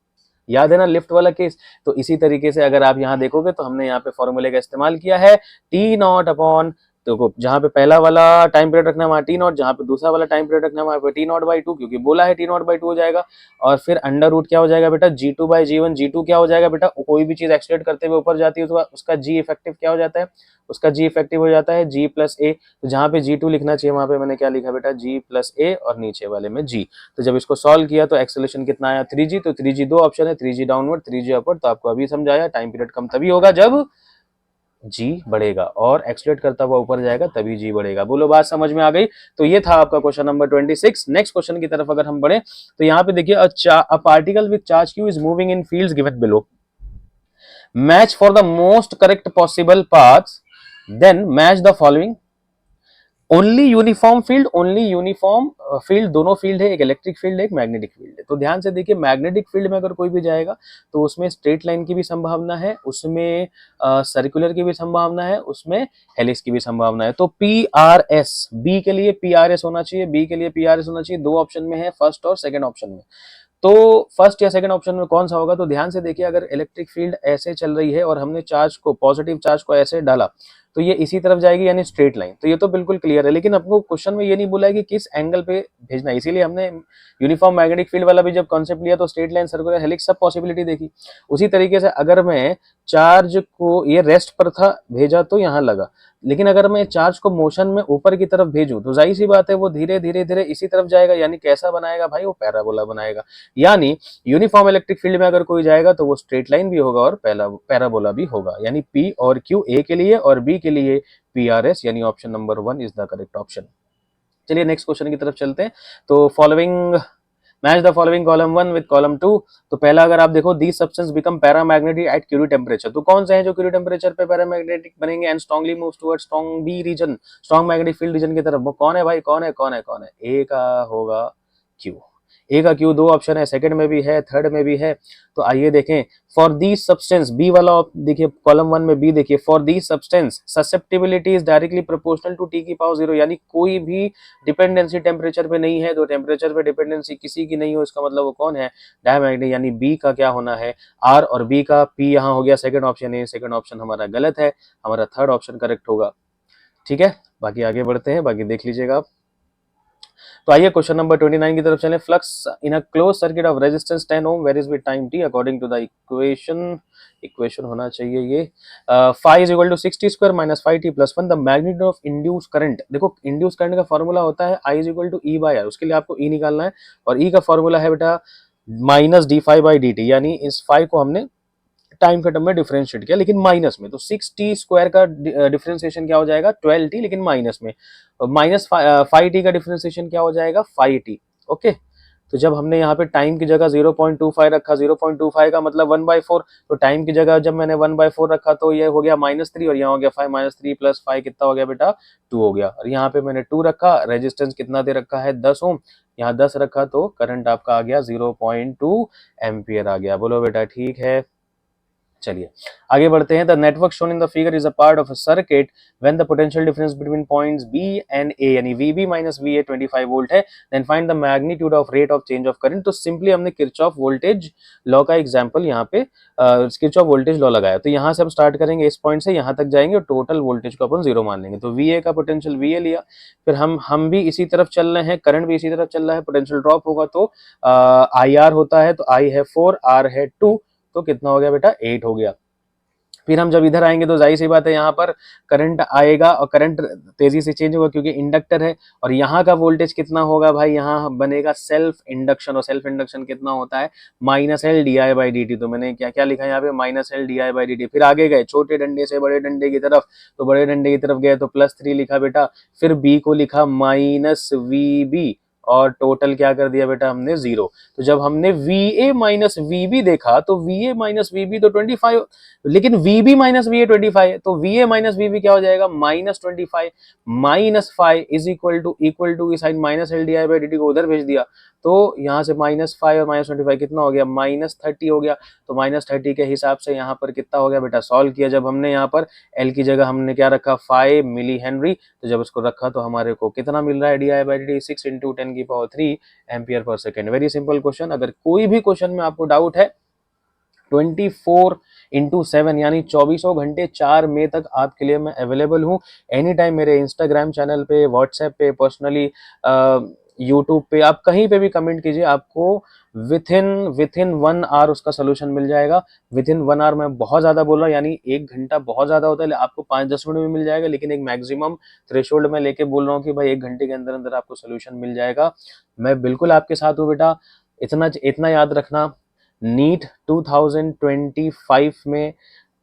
याद है ना लिफ्ट वाला केस। तो इसी तरीके से अगर आप यहां देखोगे तो हमने यहाँ पे फॉर्मूले का इस्तेमाल किया है, टी नॉट अपॉन, देखो जहां पे पहला वाला टाइम पीरियड रखना है वहां टी नॉट, जहां पे दूसरा वाला टाइम पीरियड रखना है वहां पे टी नॉट बाई टू, क्योंकि बोला है टी नॉट बाई टू हो जाएगा। और फिर अंडर रूट क्या हो जाएगा बेटा, G two by G one. G two क्या हो जाएगा बेटा, कोई भी चीज एक्सलेट करते हुए ऊपर जाती है तो उसका जी इफेक्टिव क्या हो जाता है, उसका जी इफेक्टिव हो जाता है जी प्लस ए। तो जहां पे जी टू लिखना चाहिए वहां पे मैंने क्या लिखा बेटा, जी प्लस ए, और नीचे वाले में जी। तो जब इसको सॉल्व किया तो एक्सेलरेशन कितना आया, 3g। तो 3g दो ऑप्शन है, 3g डाउनवर्ड, 3g अपवर्ड। तो आपको अभी समझाया टाइम पीरियड कम तभी होगा जब जी बढ़ेगा, और एक्सलेट करता हुआ ऊपर जाएगा तभी जी बढ़ेगा। बोलो बात समझ में आ गई। तो ये था आपका क्वेश्चन नंबर 26। नेक्स्ट क्वेश्चन की तरफ अगर हम बढ़े तो यहाँ पे देखिए, a particle with charge Q is moving in fields given below, match for the most correct possible paths, then match the following. Only uniform field, दोनों फील्ड है, एक इलेक्ट्रिक फील्ड है, एक मैग्नेटिक फील्ड है। तो ध्यान से देखिए, मैग्नेटिक फील्ड में अगर कोई भी जाएगा तो उसमें स्ट्रेट लाइन की भी संभावना है, उसमें सर्कुलर की भी संभावना है, उसमें हेलिक्स की भी संभावना है। तो पी आर एस, बी के लिए पी आर एस होना चाहिए, बी के लिए पी आर एस होना चाहिए। दो ऑप्शन में है, फर्स्ट और सेकंड ऑप्शन में। तो फर्स्ट या सेकंड ऑप्शन में कौन सा होगा, तो ध्यान से देखिए, अगर इलेक्ट्रिक फील्ड ऐसे चल रही है और हमने चार्ज को, पॉजिटिव चार्ज को ऐसे डाला, तो ये इसी तरफ जाएगी, यानी स्ट्रेट लाइन। तो ये तो बिल्कुल क्लियर है, लेकिन आपको क्वेश्चन में ये नहीं बोला है कि किस एंगल पे भेजना है, इसीलिए हमने यूनिफॉर्म मैग्नेटिक फील्ड वाला भी जब कॉन्सेप्ट लिया तो स्ट्रेट लाइन, सर्कुलर, हेलिक्स, सब पॉसिबिलिटी देखी। उसी तरीके से अगर मैं चार्ज को, ये रेस्ट पर था, भेजा तो यहाँ लगा, लेकिन अगर मैं चार्ज को मोशन में ऊपर की तरफ भेजूं तो जाहिर सी बात है वो धीरे धीरे धीरे इसी तरफ जाएगा, यानी कैसा बनाएगा भाई, वो पैराबोला बनाएगा। यानी यूनिफॉर्म इलेक्ट्रिक फील्ड में अगर कोई जाएगा तो वो स्ट्रेट लाइन भी होगा और पैराबोला भी होगा, यानी पी और क्यू ए के लिए और बी के लिए पी आर एस, यानी option number 1 is the correct option. चलिए नेक्स्ट क्वेश्चन की तरफ चलते हैं। तो following, match the following column 1 with column 2। तो पहला अगर आप देखो, these substance become paramagnetic at Curie temperature. तो कौन से हैं जो क्यूरी टेम्परेचर पे पैरामैग्नेटिक बनेंगे and strongly moves towards strong B region, strong magnetic field region की तरफ। वो कौन है भाई, कौन है, ए का होगा क्यू। ए का क्यू दो ऑप्शन है, सेकंड में भी है, थर्ड में भी है। तो आइए देखें, फॉर दी सब्सटेंस, बी वाला देखिए, कॉलम 1 में बी देखिए, for the substance susceptibility is directly proportional to T की पावर 0, यानी कोई भी डिपेंडेंसी टेम्परेचर पे नहीं है। तो टेम्परेचर पे डिपेंडेंसी किसी की नहीं हो, इसका मतलब वो कौन है, डायमैग्नेटिक, यानी बी का क्या होना है, आर, और बी का पी यहाँ हो गया सेकंड ऑप्शन है। सेकंड ऑप्शन हमारा गलत है, हमारा थर्ड ऑप्शन करेक्ट होगा। ठीक है, बाकी आगे बढ़ते हैं, बाकी देख लीजिएगा आप। तो आइए क्वेश्चन नंबर 29 की तरफ चलें। Flux in a close circuit of resistance 10 ohm varies with time t according to the equation होना चाहिए ये, phi is equal to 60 square minus 5t plus 1 the magnitude of induce current. देखो induce current का formula होता है I is equal to E by R, उसके लिए आपको E निकालना है, और E का फॉर्मूला है बेटा minus D phi by D T, यानी इस फाई को हमने टाइम के टर्म में डिफरेंशिएट किया लेकिन माइनस में। तो 6t स्क्वायर का डिफरेंशिएशन क्या हो जाएगा, 12t, लेकिन माइनस में। माइनस 5t का डिफरेंशिएशन क्या हो जाएगा, 5t। ओके, तो जब हमने यहाँ पे टाइम की जगह 0.25 रखा, 0.25 का मतलब 1/4, तो टाइम की जगह जब मैंने 1/4 रखा तो ये हो गया -3, और यहाँ हो गया 5, -3 प्लस 5 कितना हो गया बेटा, 2 हो गया। और यहाँ पे मैंने 2 रखा, रेजिस्टेंस कितना दे रखा है, 10 ओम, यहाँ 10 रखा, तो करंट आपका आ गया 0.2 एम्पियर आ गया। बोलो बेटा ठीक है। चलिए आगे बढ़ते हैं। The network shown in the figure is a part of a circuit when the potential difference between points B and A यानी V B minus V A 25 volt है, then find the magnitude of rate of change of current. तो simply हमने Kirchhoff voltage law का example यहाँ पे Kirchhoff voltage law लगाया। तो यहाँ से हम स्टार्ट करेंगे, इस पॉइंट से यहाँ तक जाएंगे और टोटल वोल्टेज को अपन जीरो मान लेंगे। तो वी ए का पोटेंशियल वी ए लिया, फिर हम भी इसी तरफ चल रहे हैं, करंट भी इसी तरफ चल रहा है, पोटेंशियल ड्रॉप होगा तो आई आर होता है, तो आई है 4 आर है 2, तो कितना हो गया बेटा 8 हो गया। फिर हम जब इधर आएंगे तो जाहिर सी बात है यहाँ पर करंट आएगा और करंट तेजी से चेंज होगा क्योंकि इंडक्टर है, और यहाँ का वोल्टेज कितना होगा भाई, यहाँ बनेगा सेल्फ इंडक्शन, और सेल्फ इंडक्शन कितना होता है minus L D I by D T. तो मैंने क्या क्या लिखा है यहाँ पे minus L D I by D T. फिर आगे गए छोटे डंडे से बड़े डंडे की तरफ, तो बड़े डंडे की तरफ गए तो +3 लिखा बेटा, फिर बी को लिखा माइनस वी बी, और टोटल क्या कर दिया बेटा हमने 0। तो जब हमने VA माइनस VB देखा तो VA माइनस VB तो 25, लेकिन VB माइनस VA 25, तो VA माइनस VB क्या हो जाएगा -25 माइनस 5 इज इक्वल टू की sign minus L D I by D T को उधर भेज दिया, तो यहाँ से -5 और -25 कितना हो गया -30 हो गया। तो -30 के हिसाब से यहाँ पर कितना हो गया बेटा, सॉल्व किया जब हमने यहाँ पर L की जगह हमने क्या रखा 5 मिली हेनरी, तो जब उसको रखा तो हमारे को कितना मिल रहा है D I by D T 6 × 10⁻³ ampere per second. Very simple question. अगर कोई भी क्वेश्चन में आपको डाउट है 24/7 यानी 24 घंटे 4 मई तक आपके लिए मैं अवेलेबल हूँ। एनी टाइम मेरे इंस्टाग्राम चैनल पे, व्हाट्सएप पे, पर्सनली यूट्यूब पे, आप कहीं पे भी कमेंट कीजिए, आपको विथ इन 1 आवर उसका सोल्यूशन मिल जाएगा। विथ इन 1 आवर मैं बहुत ज़्यादा बोल रहा हूँ, यानी 1 घंटा बहुत ज़्यादा होता है, आपको 5-10 मिनट में मिल जाएगा, लेकिन एक मैक्सिमम थ्रेशोल्ड में लेके बोल रहा हूँ कि भाई 1 घंटे के अंदर अंदर आपको सोल्यूशन मिल जाएगा। मैं बिल्कुल आपके साथ हूँ बेटा। इतना याद रखना, नीट 2025 में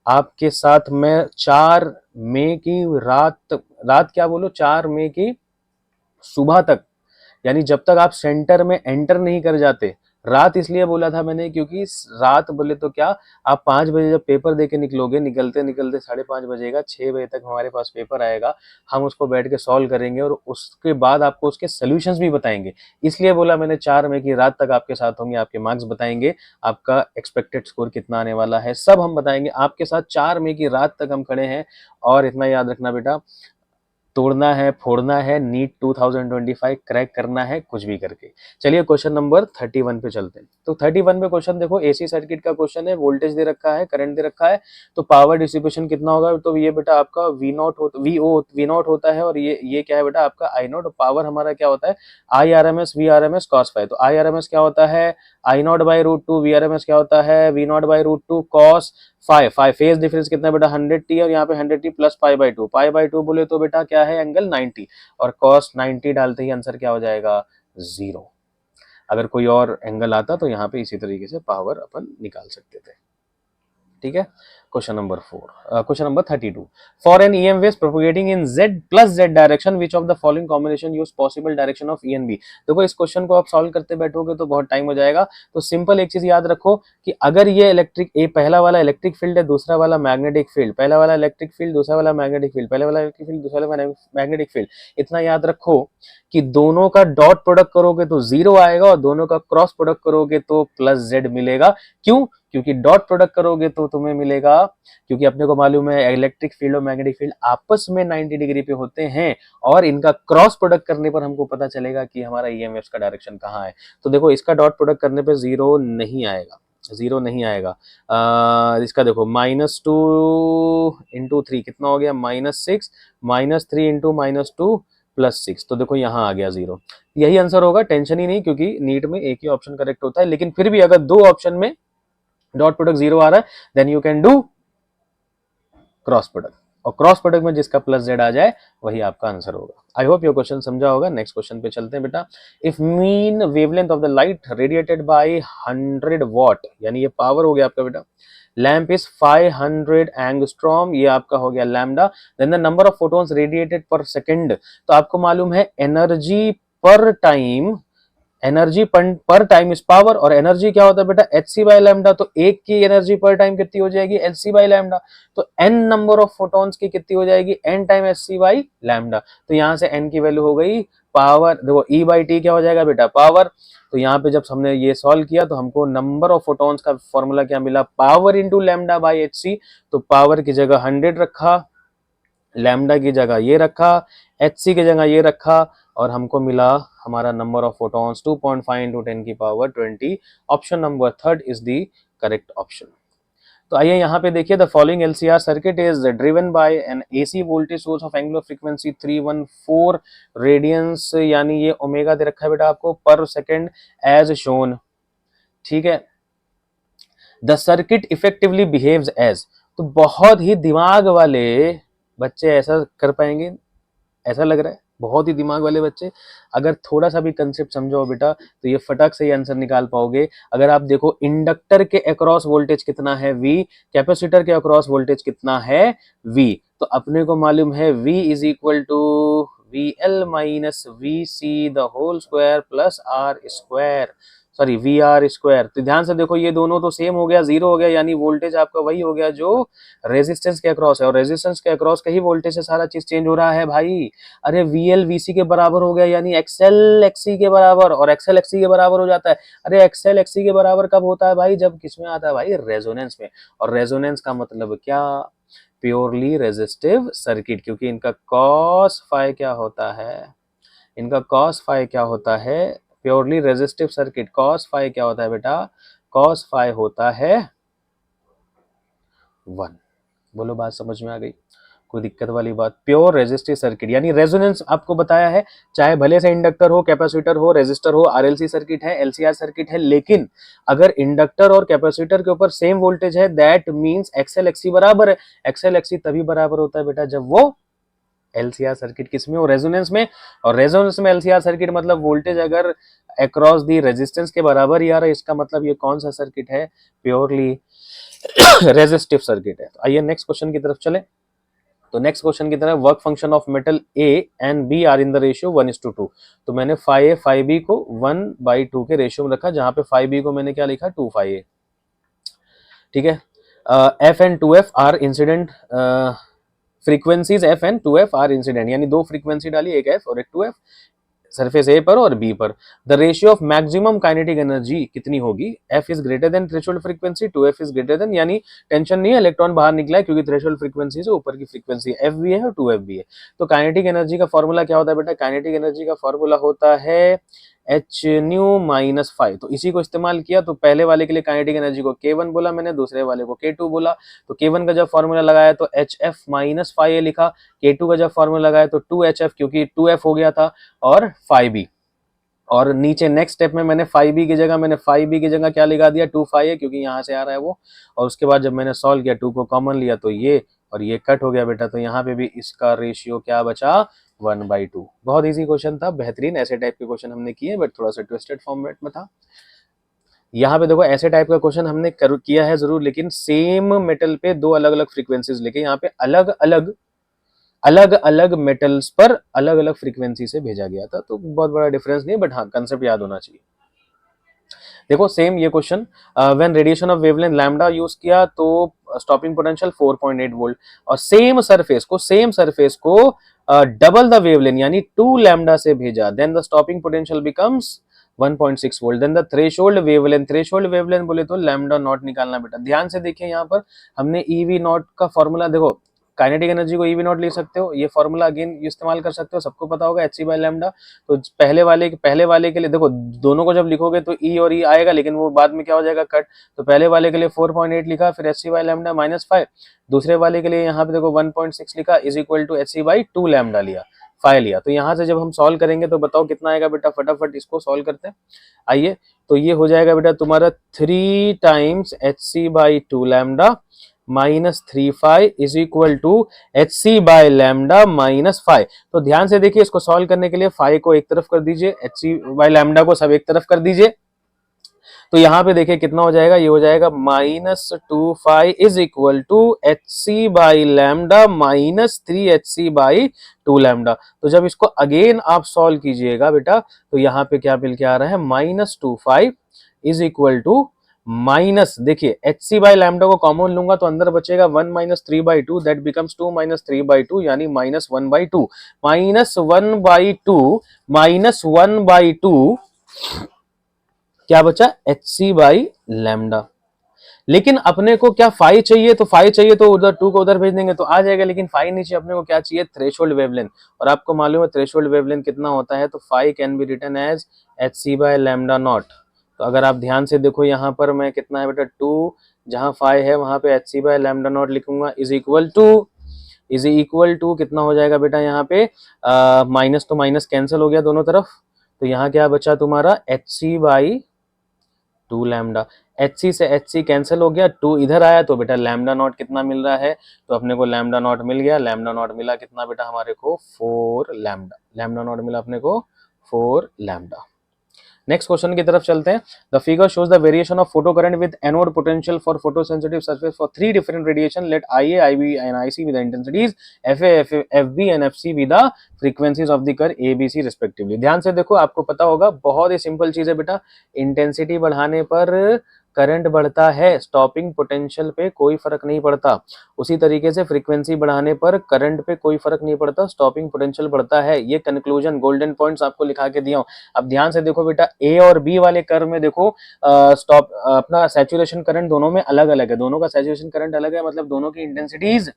आपके साथ मैं 4 मई की रात क्या बोलो 4 मई की सुबह तक, यानी जब तक आप सेंटर में एंटर नहीं कर जाते, रात इसलिए बोला था मैंने क्योंकि रात बोले तो क्या, आप 5 बजे जब पेपर देके निकलोगे, निकलते निकलते 5:30 बजेगा, 6 बजे तक हमारे पास पेपर आएगा, हम उसको बैठ के सॉल्व करेंगे और उसके बाद आपको उसके सोल्यूशंस भी बताएंगे। इसलिए बोला मैंने 4 मई की रात तक आपके साथ होंगे, आपके मार्क्स बताएंगे, आपका एक्सपेक्टेड स्कोर कितना आने वाला है सब हम बताएंगे आपके साथ। 4 मई की रात तक हम खड़े हैं। और इतना याद रखना बेटा, तोड़ना है, फोड़ना है, नीट 2025 क्रैक करना है कुछ भी करके। चलिए क्वेश्चन नंबर 31 पे चलते हैं। तो 31 पे क्वेश्चन देखो, एसी सर्किट का क्वेश्चन है, वोल्टेज दे रखा है, करंट दे रखा है, तो पावर डिसिपेशन कितना होगा, तो ये बेटा आपका V नॉट होता है, और ये क्या है बेटा आपका I नॉट। पावर हमारा क्या होता है IRMS VRMS cos फाई। तो IRMS क्या होता है I नॉट बाई √2, VRMS क्या होता है V not by √2 cos five. Phase difference कितना है बेटा 100t, और यहाँ पे 100t प्लस पाई बाई 2 बोले तो बेटा क्या है एंगल 90, और cos 90 डालते ही आंसर क्या हो जाएगा 0। अगर कोई और एंगल आता तो यहाँ पे इसी तरीके से पावर अपन निकाल सकते थे। ठीक है। Question number 32, for an EM wave propagating in Z+Z direction which of the following combination use possible direction of ENB। देखो इस क्वेश्चन को आप सॉल्व करते बैठोगे तो बहुत टाइम हो जाएगा, तो सिंपल एक चीज याद रखो कि अगर ये पहला वाला इलेक्ट्रिक फील्ड है, दूसरा वाला मैग्नेटिक फील्ड, पहला वाला इलेक्ट्रिक फील्ड, दूसरा वाला मैग्नेटिक फील्ड, पहला वाला इलेक्ट्रिक फील्ड, दूसरा वाला मैग्नेटिक फील्ड, इतना याद रखो कि दोनों का डॉट प्रोडक्ट करोगे तो 0 आएगा, और दोनों का क्रॉस प्रोडक्ट करोगे तो +Z मिलेगा। क्यों? क्योंकि डॉट प्रोडक्ट करोगे तो तुम्हें मिलेगा, क्योंकि अपने को मालूम है इलेक्ट्रिक फील्ड और मैग्नेटिक फील्ड आपस में 90 डिग्री पे होते हैं, और इनका क्रॉस प्रोडक्ट करने पर हमको पता चलेगा कि हमारा EMF का डायरेक्शन कहाँ है। तो देखो इसका डॉट प्रोडक्ट करने पे 0 नहीं आएगा, 0 नहीं आएगा। इसका देखो -2 × 3 कितना हो गया -6, -3 × -2 +6, तो देखो यहाँ आ गया 0। यही आंसर होगा, टेंशन ही नहीं, क्योंकि नीट में एक ही ऑप्शन करेक्ट होता है, लेकिन फिर भी अगर 2 ऑप्शन में डॉट प्रोडक्ट 0 आ रहा है then you can do cross product, और क्रॉस प्रोडक्ट में जिसका +Z आ जाए वही आपका आंसर होगा। आई होप ये क्वेश्चन समझा होगा। नेक्स्ट क्वेश्चन पे चलते हैं बेटा। If mean wavelength of the light radiated by 100 watt, यानी ये पावर हो गया आपका बेटा, लैम्प इज 500 एंगस्ट्रॉम, ये आपका हो गया lambda, then the number of photons radiated per second. तो आपको मालूम है energy per time, energy per time is power, और एनर्जी क्या होता है बेटा hc बाय लैम्डा, तो एक की एनर्जी पर टाइम कितनी हो जाएगी hc बाय लैम्डा, तो n नंबर ऑफ फोटॉन्स की कितनी हो जाएगी n time hc by lambda. तो यहां से n की वैल्यू हो गई पावर, देखो E बाई टी क्या हो जाएगा बेटा, पावर। तो यहाँ पे जब हमने ये सॉल्व किया तो हमको नंबर ऑफ फोटॉन्स का फॉर्मूला क्या मिला, power into lambda by H C. तो पावर की जगह 100 रखा, लैम्डा की जगह ये रखा, एच सी की जगह ये रखा, और हमको मिला हमारा नंबर ऑफ फोटॉन्स 2.5 इंटू 10 की power 20। Option number third is the correct option. तो आइए यहाँ पे देखिए, the following LCR circuit is driven by an AC voltage source of angular frequency 314 radians, यानी ये ओमेगा दे रखा है बेटा आपको पर सेकंड एज शोन, ठीक है। The circuit effectively behaves as, तो बहुत ही दिमाग वाले बच्चे ऐसा कर पाएंगे, ऐसा लग रहा है, बहुत ही दिमाग वाले बच्चे अगर थोड़ा सा भी कंसेप्ट समझो बेटा तो ये फटाक से ही आंसर निकाल पाओगे। अगर आप देखो इंडक्टर के अक्रॉस वोल्टेज कितना है V, कैपेसिटर के अक्रॉस वोल्टेज कितना है V, तो अपने को मालूम है V is equal to VL minus VC the whole square plus R square, sorry VR square. तो ध्यान से देखो ये दोनों तो सेम हो गया, जीरो हो गया, यानी वोल्टेज आपका वही हो गया जो रेजिस्टेंस के अक्रॉस है, और रेजिस्टेंस के अक्रॉस का ही वोल्टेज से सारा चीज चेंज हो रहा है भाई। अरे VL VC के बराबर हो गया, यानी XL XC के बराबर, और XL XC के बराबर हो जाता है। अरे XL XC के बराबर कब होता है भाई, जब किसमें आता है भाई, रेजोनेंस में। और रेजोनेंस का मतलब क्या, प्योरली रेजिस्टिव सर्किट, क्योंकि इनका कॉस फाई क्या होता है, इनका कॉस फाई क्या होता है, purely resistive circuit cos phi क्या होता है बेटा, कॉस फाई होता है 1। बोलो बात समझ में आ गई, कोई दिक्कत वाली बात। प्योर रेजिस्टिव सर्किट यानी रेजोनेंस आपको बताया है, चाहे भले से इंडक्टर हो, कैपेसिटर हो, रेजिस्टर हो, आरएलसी सर्किट है, एलसीआर सर्किट है, लेकिन अगर इंडक्टर और कैपेसिटर के ऊपर सेम वोल्टेज है दैट मींस एक्सएल एक्सी बराबर है। एक्सएल एक्सी तभी बराबर होता है बेटा जब वो एलसीआर सर्किट किसमें हो, रेजोनेंस में। और रेजोनेंस में एलसीआर सर्किट मतलब वोल्टेज अगर अक्रॉस दी रेजिस्टेंस के बराबर ही आ रहा है, इसका मतलब ये कौन सा सर्किट है, प्योरली रेजिस्टिव सर्किट है। तो आइए नेक्स्ट क्वेश्चन की तरफ चले। तो नेक्स्ट क्वेश्चन की तरफ, work function of metal A and B are in the ratio 1:2। तो मैंने फाई ए फाई बी को 1/2 के रेशियो में रखा, जहां पे फाई बी को मैंने क्या लिखा 2 फाई ए, ठीक है। F and 2F are incident frequencies, F and 2F are incident, यानी दो फ्रीक्वेंसी डाली, एक एफ और एक 2F, सरफेस ए पर और बी पर। The ratio of maximum kinetic energy कितनी होगी, F is greater than threshold frequency, 2F is greater than, यानी टेंशन नहीं है, इलेक्ट्रॉन बाहर निकला है क्योंकि थ्रेशोल्ड फ्रीक्वेंसी से ऊपर की फ्रीक्वेंसी एफ भी है और 2F भी है। तो काइनेटिक एनर्जी का फॉर्मूला क्या होता है बेटा, काइनेटिक एनर्जी का फॉर्मूला होता है एच न्यू माइनस फाइव। तो इसी को इस्तेमाल किया, तो पहले वाले के लिए काइनेटिक एनर्जी को K1 बोला मैंने, दूसरे वाले को K2 बोला। तो K1 का जब फॉर्मूला लगाया तो HF माइनस फाइव लिखा, K2 का जब फॉर्मूला लगाया तो 2HF, क्योंकि 2F हो गया था, और 5B। और नीचे नेक्स्ट स्टेप में मैंने 5B की जगह, मैंने 5B की जगह क्या लगा दिया 2 क्योंकि यहाँ से आ रहा है वो। और उसके बाद जब मैंने सॉल्व किया 2 को कॉमन लिया तो ये और ये कट हो गया बेटा, तो यहाँ पे भी इसका रेशियो क्या बचा 1/2। बहुत इजी क्वेश्चन था, बेहतरीन। ऐसे टाइप के क्वेश्चन हमने किए बट थोड़ा सा ट्विस्टेड फॉर्मेट में था। यहाँ पे देखो ऐसे टाइप का क्वेश्चन हमने किया है जरूर, लेकिन सेम मेटल पे दो अलग अलग फ्रीक्वेंसीज लेके यहाँ पे अलग अलग मेटल्स पर अलग अलग फ्रीक्वेंसी से भेजा गया था। तो बहुत बड़ा डिफरेंस नहीं, बट हाँ कंसेप्ट याद होना चाहिए। देखो सेम ये question, when radiation of wavelength lambda use किया तो स्टॉपिंग पोटेंशियल 4.8 वोल्ट, और सेम सरफेस को डबल द वेवलेंथ यानी 2 लैम्डा से भेजा, then the stopping potential becomes 1.6 volt, then the threshold wavelength बोले तो लैम्डा नॉट निकालना बेटा। ध्यान से देखिए यहाँ पर हमने ईवी नॉट का फॉर्मूला, देखो काइनेटिक एनर्जी को ईवी नॉट लिख सकते हो, ये फॉर्मूला अगेन इस्तेमाल कर सकते हो, सबको पता होगा एच सी बाई लैम्डा। तो पहले वाले के लिए देखो दोनों को जब लिखोगे तो ई और ई आएगा, लेकिन वो बाद में क्या हो जाएगा कट। तो पहले वाले के लिए 4.8 लिखा, फिर एच सी बाई लैम्डा -5, दूसरे वाले के लिए यहाँ पे देखो 1.6 लिखा is equal to H C by 2 lambda लिया, 5 लिया। तो यहाँ से जब हम सॉल्व करेंगे तो बताओ कितना आएगा बेटा, फटाफट इसको सॉल्व करते हैं। आइए, तो ये हो जाएगा बेटा तुम्हारा 3 times H C by 2 lambda -3 is equal to H C by lambda -5। तो ध्यान से देखिए, इसको सॉल्व करने के लिए फाइव को एक तरफ कर दीजिए, एच सी बाय लैम्डा को सब एक तरफ कर दीजिए। तो यहाँ पे देखिए कितना हो जाएगा, ये हो जाएगा -2 is equal to H C by lambda -3 HC by 2 lambda. तो जब इसको अगेन आप सॉल्व कीजिएगा बेटा, तो यहाँ पे क्या मिल के आ रहा है -2 इज इक्वल टू माइनस, देखिए एच सी बाई लैम्डा को कॉमन लूंगा तो अंदर बचेगा 1 माइनस 3/2, दैट बिकम्स 2 माइनस 3/2 यानी -1/2, -1/2 -1/2 क्या बचा, एच सी बाई लैम्डा। लेकिन अपने को क्या फाई चाहिए, तो फाई चाहिए तो उधर 2 को उधर भेज देंगे तो आ जाएगा, लेकिन फाई नहीं चाहिए अपने को, क्या चाहिए, थ्रेशोल्ड वेवलेंथ। और आपको मालूम है थ्रेशोल्ड वेवलेंथ कितना होता है, तो phi can be written as H C by lambda naught. तो अगर आप ध्यान से देखो यहाँ पर मैं कितना है बेटा 2, जहां फाई है वहां पे H C by lambda naught लिखूंगा, इज इक्वल टू कितना हो जाएगा बेटा यहाँ पे, माइनस तो माइनस कैंसिल हो गया दोनों तरफ, तो यहाँ क्या बचा तुम्हारा H C by 2 lambda. H C से एच सी कैंसिल हो गया, 2 इधर आया तो बेटा लैम्डा नॉट कितना मिल रहा है, तो अपने को लैम्डा नॉट मिल गया, लैम्डा नॉट मिला कितना बेटा हमारे को 4 लैम्डा, लैम्डा नॉट मिला अपने को 4 लैम्डा। नेक्स्ट क्वेश्चन की तरफ चलते हैं। The figure shows the variation of photo current with anode potential for photosensitive surface for 3 different radiation, let IA, IB and IC with the intensities FA, FB and FC with the frequencies of the curve ABC respectively. ध्यान से देखो, आपको पता होगा बहुत ही simple चीज है बेटा, इंटेंसिटी बढ़ाने पर करंट बढ़ता है, स्टॉपिंग पोटेंशियल पे कोई फर्क नहीं पड़ता। उसी तरीके से फ्रीक्वेंसी बढ़ाने पर करंट पे कोई फर्क नहीं पड़ता, स्टॉपिंग पोटेंशियल बढ़ता है। ये कंक्लूजन गोल्डन पॉइंट्स आपको लिखा के दिया हूं। अब ध्यान से देखो बेटा, ए और बी वाले कर्व में देखो स्टॉप अपना सैचुरेशन करंट दोनों में अलग अलग है, दोनों का सैचुरेशन करंट अलग है, मतलब दोनों की इंटेंसिटीज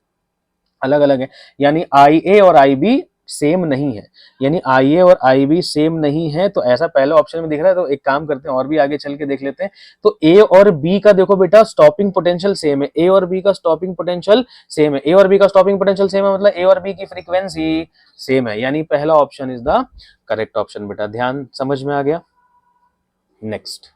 अलग अलग है, यानी आई ए और आई बी सेम नहीं है, यानी आई ए और आई बी सेम नहीं है। तो ऐसा पहले ऑप्शन में दिख रहा है, तो एक काम करते हैं और भी आगे चल के देख लेते हैं। तो ए और बी का देखो बेटा स्टॉपिंग पोटेंशियल सेम है, ए और बी का स्टॉपिंग पोटेंशियल सेम है, ए और बी का स्टॉपिंग पोटेंशियल सेम है, मतलब ए और बी की फ्रीक्वेंसी सेम है, यानी पहला option is the correct option बेटा। ध्यान समझ में आ गया। Next,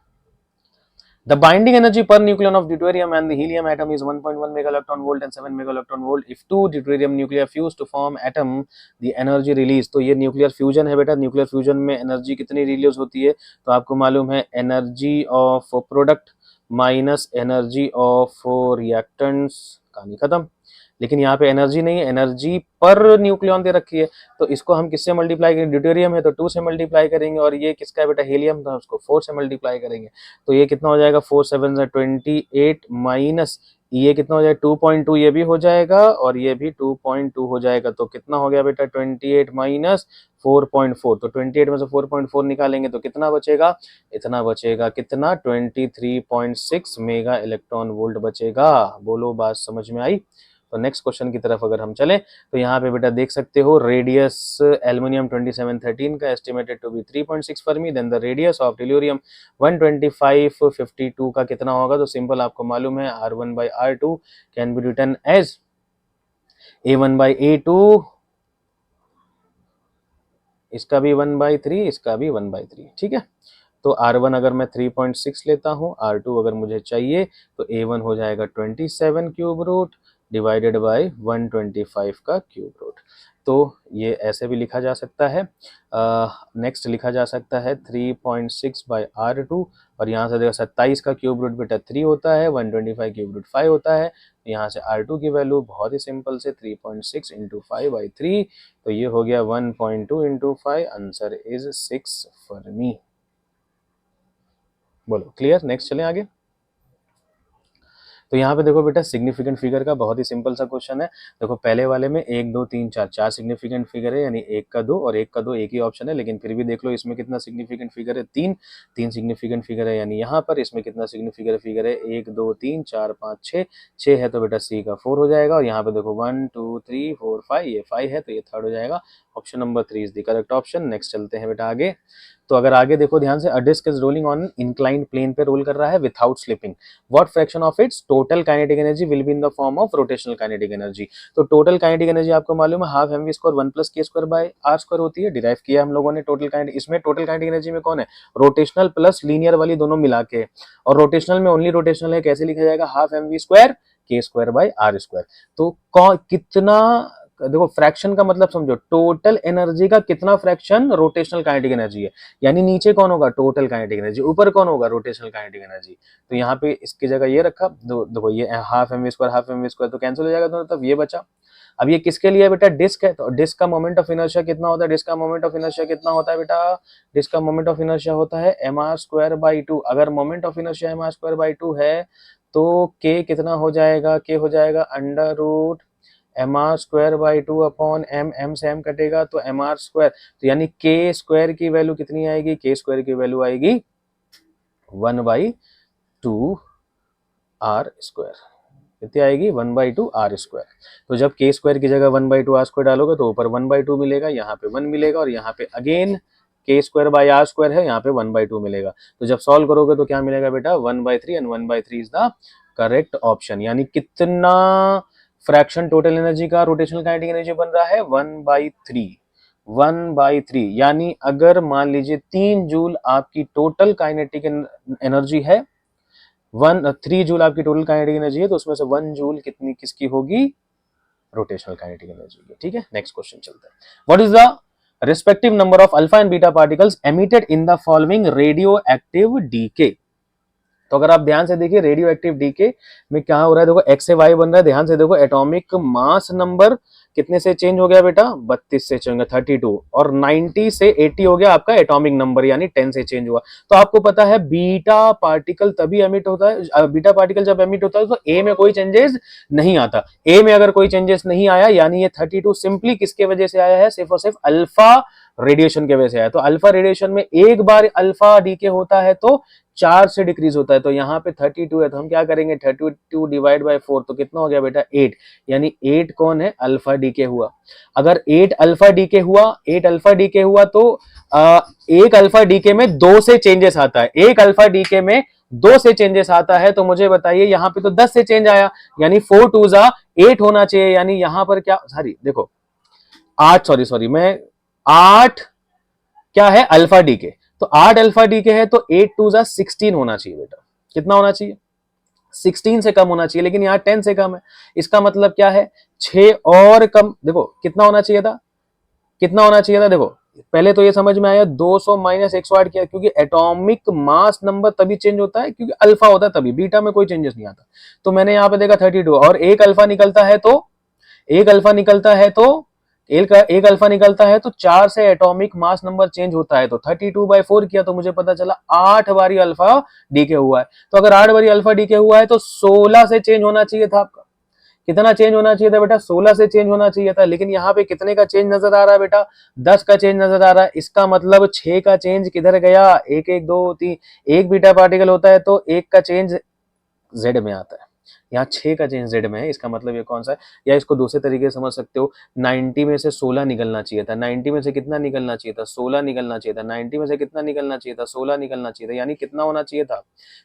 the binding energy per nucleon of deuterium and the helium atom is 1.1 mega electron volt and 7 mega electron volt. If two deuterium nuclei fuse to form atom, the energy release, तो ये nuclear fusion है बेटा, nuclear fusion में energy कितनी release होती है, तो आपको मालूम है energy of product minus energy of reactants, कहानी खत्म। लेकिन यहाँ पे एनर्जी नहीं है, एनर्जी पर न्यूक्लियन दे रखी है, तो इसको हम किससे मल्टीप्लाई करेंगे, ड्यूटेरियम है तो 2 से मल्टीप्लाई करेंगे, और ये किसका है बेटा, हीलियम, तो उसको 4 से मल्टीप्लाई करेंगे, तो ये कितना हो जाएगा 4 7 28 माइनस ये कितना हो जाएगा 2.2, ये भी हो जाएगा और ये भी 2.2 हो जाएगा, तो कितना हो गया बेटा 28 माइनस 4.4, तो 28 में से 4.4 निकालेंगे तो कितना बचेगा, इतना बचेगा, कितना 23.6 मेगा इलेक्ट्रॉन वोल्ट बचेगा। बोलो बात समझ में आई। तो नेक्स्ट क्वेश्चन की तरफ अगर हम चले, तो यहाँ पे बेटा देख सकते हो रेडियस एल्युमिनियम 2713 का estimated to be 3.6 fermi, then the radius of tellurium 12552 का कितना होगा, तो सिंपल आपको मालूम है R1 by R2 can be written as A1 by A2, इसका भी 1/3, इसका भी 1/3, ठीक है। तो R1 अगर मैं 3.6 लेता हूँ, R2 अगर मुझे चाहिए तो A1 हो जाएगा 27 क्यूब रूट डिवाइडेड बाय 125 का क्यूब रूट, तो ये ऐसे भी लिखा जा सकता है। नेक्स्ट लिखा जा सकता है 3.6 बाय R2, और यहाँ से देखो 27 का क्यूब रूट बेटा 3 होता है, 125 क्यूब रूट 5 होता है, यहाँ से R2 की वैल्यू बहुत ही सिंपल से 3.6 इंटू 5/3, तो ये हो गया 1.2 इंटू 5, आंसर इज 6 फर्मी। बोलो क्लियर। नेक्स्ट चलें आगे। तो यहाँ पे देखो बेटा सिग्निफिकेंट फिगर का बहुत ही सिंपल सा क्वेश्चन है। देखो पहले वाले में 1 2 3 4 4 सिग्निफिकेंट फिगर है, यानी 1 का 2 और 1 का 2 एक ही ऑप्शन है, लेकिन फिर भी देख लो इसमें कितना सिग्निफिकेंट फिगर है, 3 3 सिग्निफिकेंट फिगर है, यानी यहाँ पर इसमें कितना सिग्निफिकेंट फिगर है 1 2 3 4 5 6 6 है, तो बेटा सी का 4 हो जाएगा, और यहाँ पे देखो 1 2 3 4 5 ये 5 है, तो ये 3rd हो जाएगा। Option number 3 is the correct option. Next चलते हैं बेटा आगे। तो अगर आगे देखो ध्यान से, a disc is rolling on inclined plane पे रोल कर रहा है without slipping, what fraction of its total kinetic energy will be in the form of rotational kinetic energy. तो टोटल काइनेटिक एनर्जी आपको मालूम है half mv square 1 plus k square by r square होती है, डिराइव किया हम लोगों ने टोटल काइनेटिक। इसमें टोटल काइनेटिक एनर्जी में कौन है, रोटेशनल प्लस लीनियर वाली दोनों मिला के, और रोटेशनल में ओनली रोटेशनल है, कैसे लिखा जाएगा half mv square k square by r square. तो कितना देखो फ्रैक्शन का मतलब समझो, टोटल एनर्जी का कितना फ्रैक्शन रोटेशनल काइनेटिक एनर्जी है, यानी नीचे कौन होगा टोटल काइनेटिक एनर्जी, ऊपर कौन होगा रोटेशनल काइनेटिक एनर्जी। तो यहाँ पे इसकी जगह ये रखा, देखो ये half M V square half M V square तो कैंसिल हो जाएगा दोनों तरफ, ये बचा। अब ये किसके लिए बेटा, डिस्क है, तो डिस्क का मोमेंट ऑफ इनर्शिया कितना होता है, डिस्क का मोमेंट ऑफ इनर्शिया कितना होता है बेटा, डिस्क का मोमेंट ऑफ इनर्शिया होता है mr²/2। अगर मोमेंट ऑफ इनर्शिया mr²/2 है तो k कितना हो जाएगा, k हो जाएगा √mr²/2 अपॉन m से m कटेगा तो mr², तो यानी k स्क्वायर की वैल्यू कितनी आएगी, k स्क्वायर की वैल्यू आएगी 1/2 r², कितनी आएगी 1/2 r²। तो जब k स्क्वायर की जगह 1/2 r² डालोगे तो ऊपर 1/2 मिलेगा, यहाँ पे 1 मिलेगा, और यहाँ पे अगेन k²/r² है, यहाँ पे 1/2 मिलेगा। तो जब सॉल्व करोगे तो क्या मिलेगा बेटा 1/3, and 1/3 is the correct option. यानी कितना फ्रैक्शन टोटल एनर्जी का रोटेशनल काइनेटिक एनर्जी बन रहा है 1/3, 1/3। यानी अगर मान लीजिए 3 जूल आपकी टोटल काइनेटिक एनर्जी है, 3 जूल आपकी टोटल काइनेटिक एनर्जी है, तो उसमें से 1 जूल कितनी किसकी होगी, रोटेशनल काइनेटिक एनर्जी की। ठीक है, नेक्स्ट क्वेश्चन चलते हैं। What is the respective number of alpha and beta particles emitted in the following radioactive decay. तो अगर आप ध्यान से देखिए रेडियो एक्टिव डीके में क्या हो रहा है, देखो एक्स से वाई बन रहा है, ध्यान से देखो, एटॉमिक मास नंबर कितने से चेंज हो गया बेटा, 32 से चेंज हो गया 32, और 90 से 80 हो गया आपका एटॉमिक नंबर, यानी 10 से चेंज हुआ। तो आपको पता है बीटा पार्टिकल तभी एमिट होता है, बीटा पार्टिकल जब एमिट होता है तो ए में कोई चेंजेस नहीं आता। ए में अगर कोई चेंजेस नहीं आया, यानी ये 32 सिंपली किसके वजह से आया है, सिर्फ और सिर्फ अल्फा रेडिएशन के वजह से आया। तो अल्फा रेडिएशन में एक बार अल्फा डीके होता है तो 4 से डिक्रीज होता है। तो यहाँ पे 32 है, तो हम क्या करेंगे 32 डिवाइड बाय 4, तो कितना हो गया बेटा 8, यानी 8 कौन है, अल्फा डीके हुआ। अगर 8 अल्फा डीके हुआ, 8 अल्फा डीके हुआ तो एक अल्फा डीके में 2 से चेंजेस आता है, एक अल्फा डीके में 2 से चेंजेस आता है। तो मुझे बताइए यहाँ पे तो 10 से चेंज आया, यानी 4 2 जा 8 होना चाहिए। यानी यहाँ पर क्या, सॉरी देखो 8, सॉरी मैं 8 क्या है अल्फा डीके, तो 8 अल्फा डीके है तो 8 2 जा 16 होना चाहिए बेटा। कितना होना चाहिए, 16 से कम होना चाहिए, लेकिन यहाँ 10 से कम है। इसका मतलब क्या है 6 और कम, देखो कितना होना चाहिए था, कितना होना चाहिए था, देखो पहले तो ये समझ में आया 200 माइनस 108 किया, क्योंकि एटॉमिक मास नंबर तभी चेंज होता है क्योंकि अल्फा होता है तभी, बीटा में कोई चेंजेस नहीं आता। तो मैंने यहाँ पे देखा 32, और एक अल्फा निकलता है तो एक अल्फा निकलता है तो एक अल्फा निकलता है तो 4 से एटॉमिक मास नंबर चेंज होता है। तो 32/4 किया तो मुझे पता चला 8 बारी अल्फा डीके हुआ है। तो अगर 8 बारी अल्फा डीके हुआ है तो 16 से चेंज होना चाहिए था आपका। कितना चेंज होना चाहिए था बेटा, 16 से चेंज होना चाहिए था। लेकिन यहाँ पे कितने का चेंज नजर आ रहा है बेटा, 10 का चेंज नजर आ रहा है। इसका मतलब 6 का चेंज किधर गया, 1 1 2 3, एक बीटा पार्टिकल होता है तो 1 का चेंज जेड में आता है, यहाँ 6 का चेंज जेड में है। इसका मतलब ये कौन सा है, या इसको दूसरे तरीके से समझ सकते हो, 90 में से 16 निकलना चाहिए था, 90 में से कितना निकलना चाहिए था, 16 निकलना चाहिए था, 90 में से कितना निकलना चाहिए था, 16 निकलना चाहिए था, यानी कितना होना चाहिए था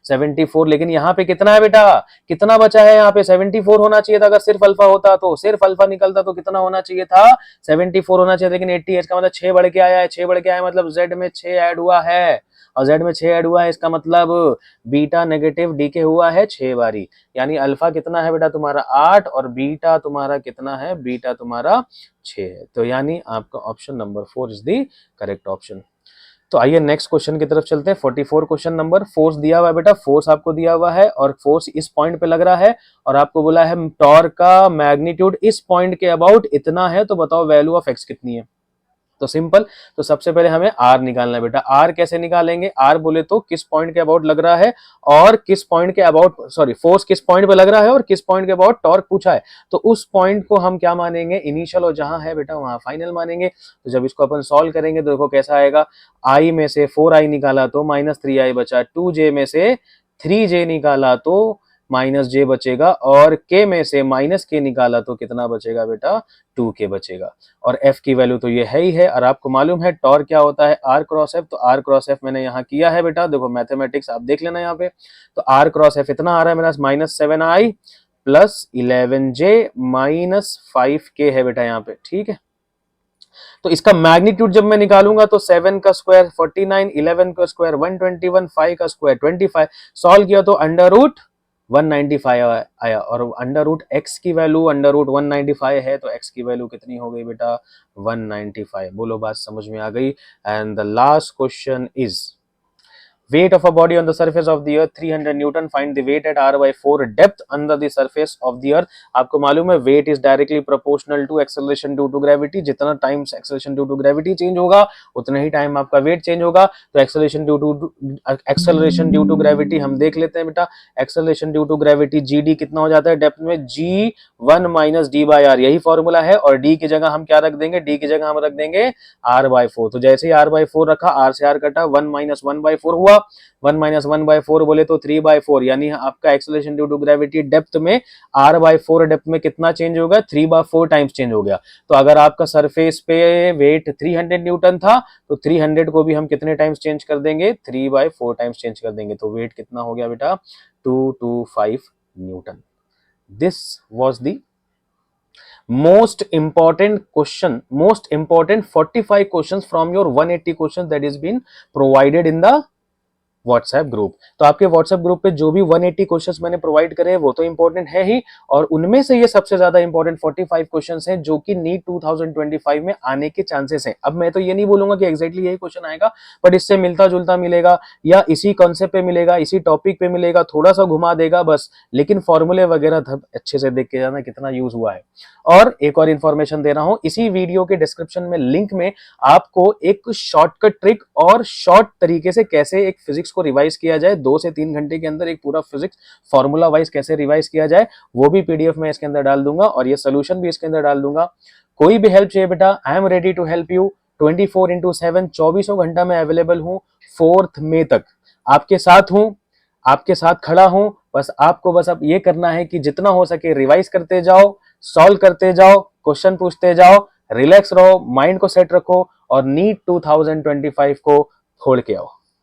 74। लेकिन यहाँ पे कितना है बेटा, कितना बचा है, यहाँ पे 74 होना चाहिए था। अगर सिर्फ अल्फा होता तो सिर्फ अल्फा निकलता तो कितना होना चाहिए था 74 होना चाहिए, लेकिन 80 है। इसका मतलब 6 बढ़ के आया है, 6 बढ़ के आया मतलब जेड में 6 ऐड हुआ है, और जेड में 6 ऐड हुआ है, इसका मतलब बीटा नेगेटिव डीके हुआ है 6 बारी। यानी अल्फा कितना है बेटा तुम्हारा 8, और बीटा तुम्हारा कितना है, बीटा तुम्हारा 6 है। तो यानी आपका option number 4 is the correct option. तो आइए नेक्स्ट क्वेश्चन की तरफ चलते हैं। 44 क्वेश्चन नंबर, फोर्स दिया हुआ है बेटा, फोर्स आपको दिया हुआ है और फोर्स इस पॉइंट पे लग रहा है, और आपको बोला है टॉर्क का मैग्नीट्यूड इस पॉइंट के अबाउट इतना है, तो बताओ वैल्यू ऑफ एक्स कितनी है। तो सिंपल, तो सबसे पहले हमें आर निकालना है बेटा। आर कैसे निकालेंगे, आर बोले तो किस पॉइंट के अबाउट लग रहा है, और किस पॉइंट के अबाउट, सॉरी फोर्स किस पॉइंट पे लग रहा है और किस पॉइंट के अबाउट टॉर्क पूछा है। तो उस पॉइंट को हम क्या मानेंगे, इनिशियल, और जहां है बेटा वहां फाइनल मानेंगे। तो जब इसको अपन सॉल्व करेंगे तो देखो कैसा आएगा, आई में से 4i निकाला तो -3i बचा, 2j में से 3j निकाला तो -j बचेगा, और k में से -k निकाला तो कितना बचेगा बेटा 2k बचेगा। और f की वैल्यू तो ये है ही है, और आपको मालूम है टॉर्क क्या होता है, r क्रॉस f। तो r क्रॉस f मैंने यहाँ किया है बेटा, देखो मैथमेटिक्स आप देख लेना यहाँ पे। तो r क्रॉस f इतना आ रहा है मेरा -7i plus 11j minus 5k है बेटा यहाँ पे, ठीक है। तो इसका मैग्नीट्यूड जब मैं निकालूंगा तो 7 का स्क्वायर 49, 11 का स्क्वायर 121, 5 का स्क्वायर 25, सॉल्व किया तो अंडर रूट 195 आया, और अंडर रूट एक्स की वैल्यू अंडर रूट 195 है, तो एक्स की वैल्यू कितनी हो गई बेटा 195। बोलो बात समझ में आ गई। And the last question is weight of a body on the surface of the earth 300 Newton, find the weight at r by 4 depth under the surface of the earth। आपको मालूम है weight is directly proportional to acceleration due to gravity, जितना time acceleration due to gravity change होगा उतना ही time आपका weight change होगा। तो acceleration due to gravity हम देख लेते हैं बेटा। acceleration due to gravity gd कितना हो जाता है डेप्थ में, g1 minus D by R, यही फॉर्मूला है। और d की जगह हम क्या रख देंगे, d की जगह हम रख देंगे r by 4। तो जैसे ही r by 4 रखा, r से r कटा, 1 माइनस 1 by 4 हुआ, 1 माइनस 1 बाय 4 बोले तो 3 बाय 4, यानी आपका acceleration due to gravity depth में r बाय 4 डेप्थ में कितना चेंज होगा, 3 बाय 4 टाइम्स चेंज हो गया। तो अगर आपका सरफेस पे वेट 300 न्यूटन था, तो 300 को भी हम कितने टाइम्स चेंज कर देंगे, 3 बाय 4 टाइम्स चेंज कर देंगे। तो वेट कितना हो गया बेटा 225 Newton. This was the most important 45 questions from your 180 questions that is been provided in the WhatsApp group. तो आपके व्हाट्सएप ग्रुप पे जो भी 180 क्वेश्चंस मैंने प्रोवाइड करे हैं वो तो इंपॉर्टेंट है ही, और उनमें से ये सबसे ज्यादा इंपॉर्टेंट 45 क्वेश्चंस हैं जो कि नीट 2025 में आने के चांसेस हैं। अब मैं तो ये नहीं बोलूंगा कि एग्जैक्टली यही क्वेश्चन आएगा, बट इससे मिलता जुलता मिलेगा, या इसी कॉन्सेप्ट पे मिलेगा, इसी टॉपिक पे मिलेगा, थोड़ा सा घुमा देगा बस, लेकिन फॉर्मूले वगैरह अच्छे से देख के जाना कितना यूज हुआ है। और एक और इंफॉर्मेशन दे रहा हूं, इसी वीडियो के डिस्क्रिप्शन में लिंक में आपको एक शॉर्टकट ट्रिक और शॉर्ट तरीके से कैसे एक फिजिक्स को रिवाइज किया जाए, 2 से 3 घंटे के अंदर एक पूरा फिजिक्स फॉर्मूला वाइज कैसे रिवाइज किया जाए, वो भी पीडीएफ में इसके अंदर डाल दूंगा, और ये सोल्यूशन भी इसके अंदर डाल दूंगा। कोई भी हेल्प चाहिए बेटा, I am ready to help you 24/7, 24 घंटा में अवेलेबल हूं। 4 मई तक आपके साथ हूं, आपके साथ खड़ा हूं। बस आपको बस अब ये करना है कि जितना हो सके रिवाइज करते जाओ, सॉल्व करते जाओ, क्वेश्चन पूछते जाओ, रिलैक्स रहो, माइंड को सेट रखो, और नीट 2025 को फोड़ के आओ।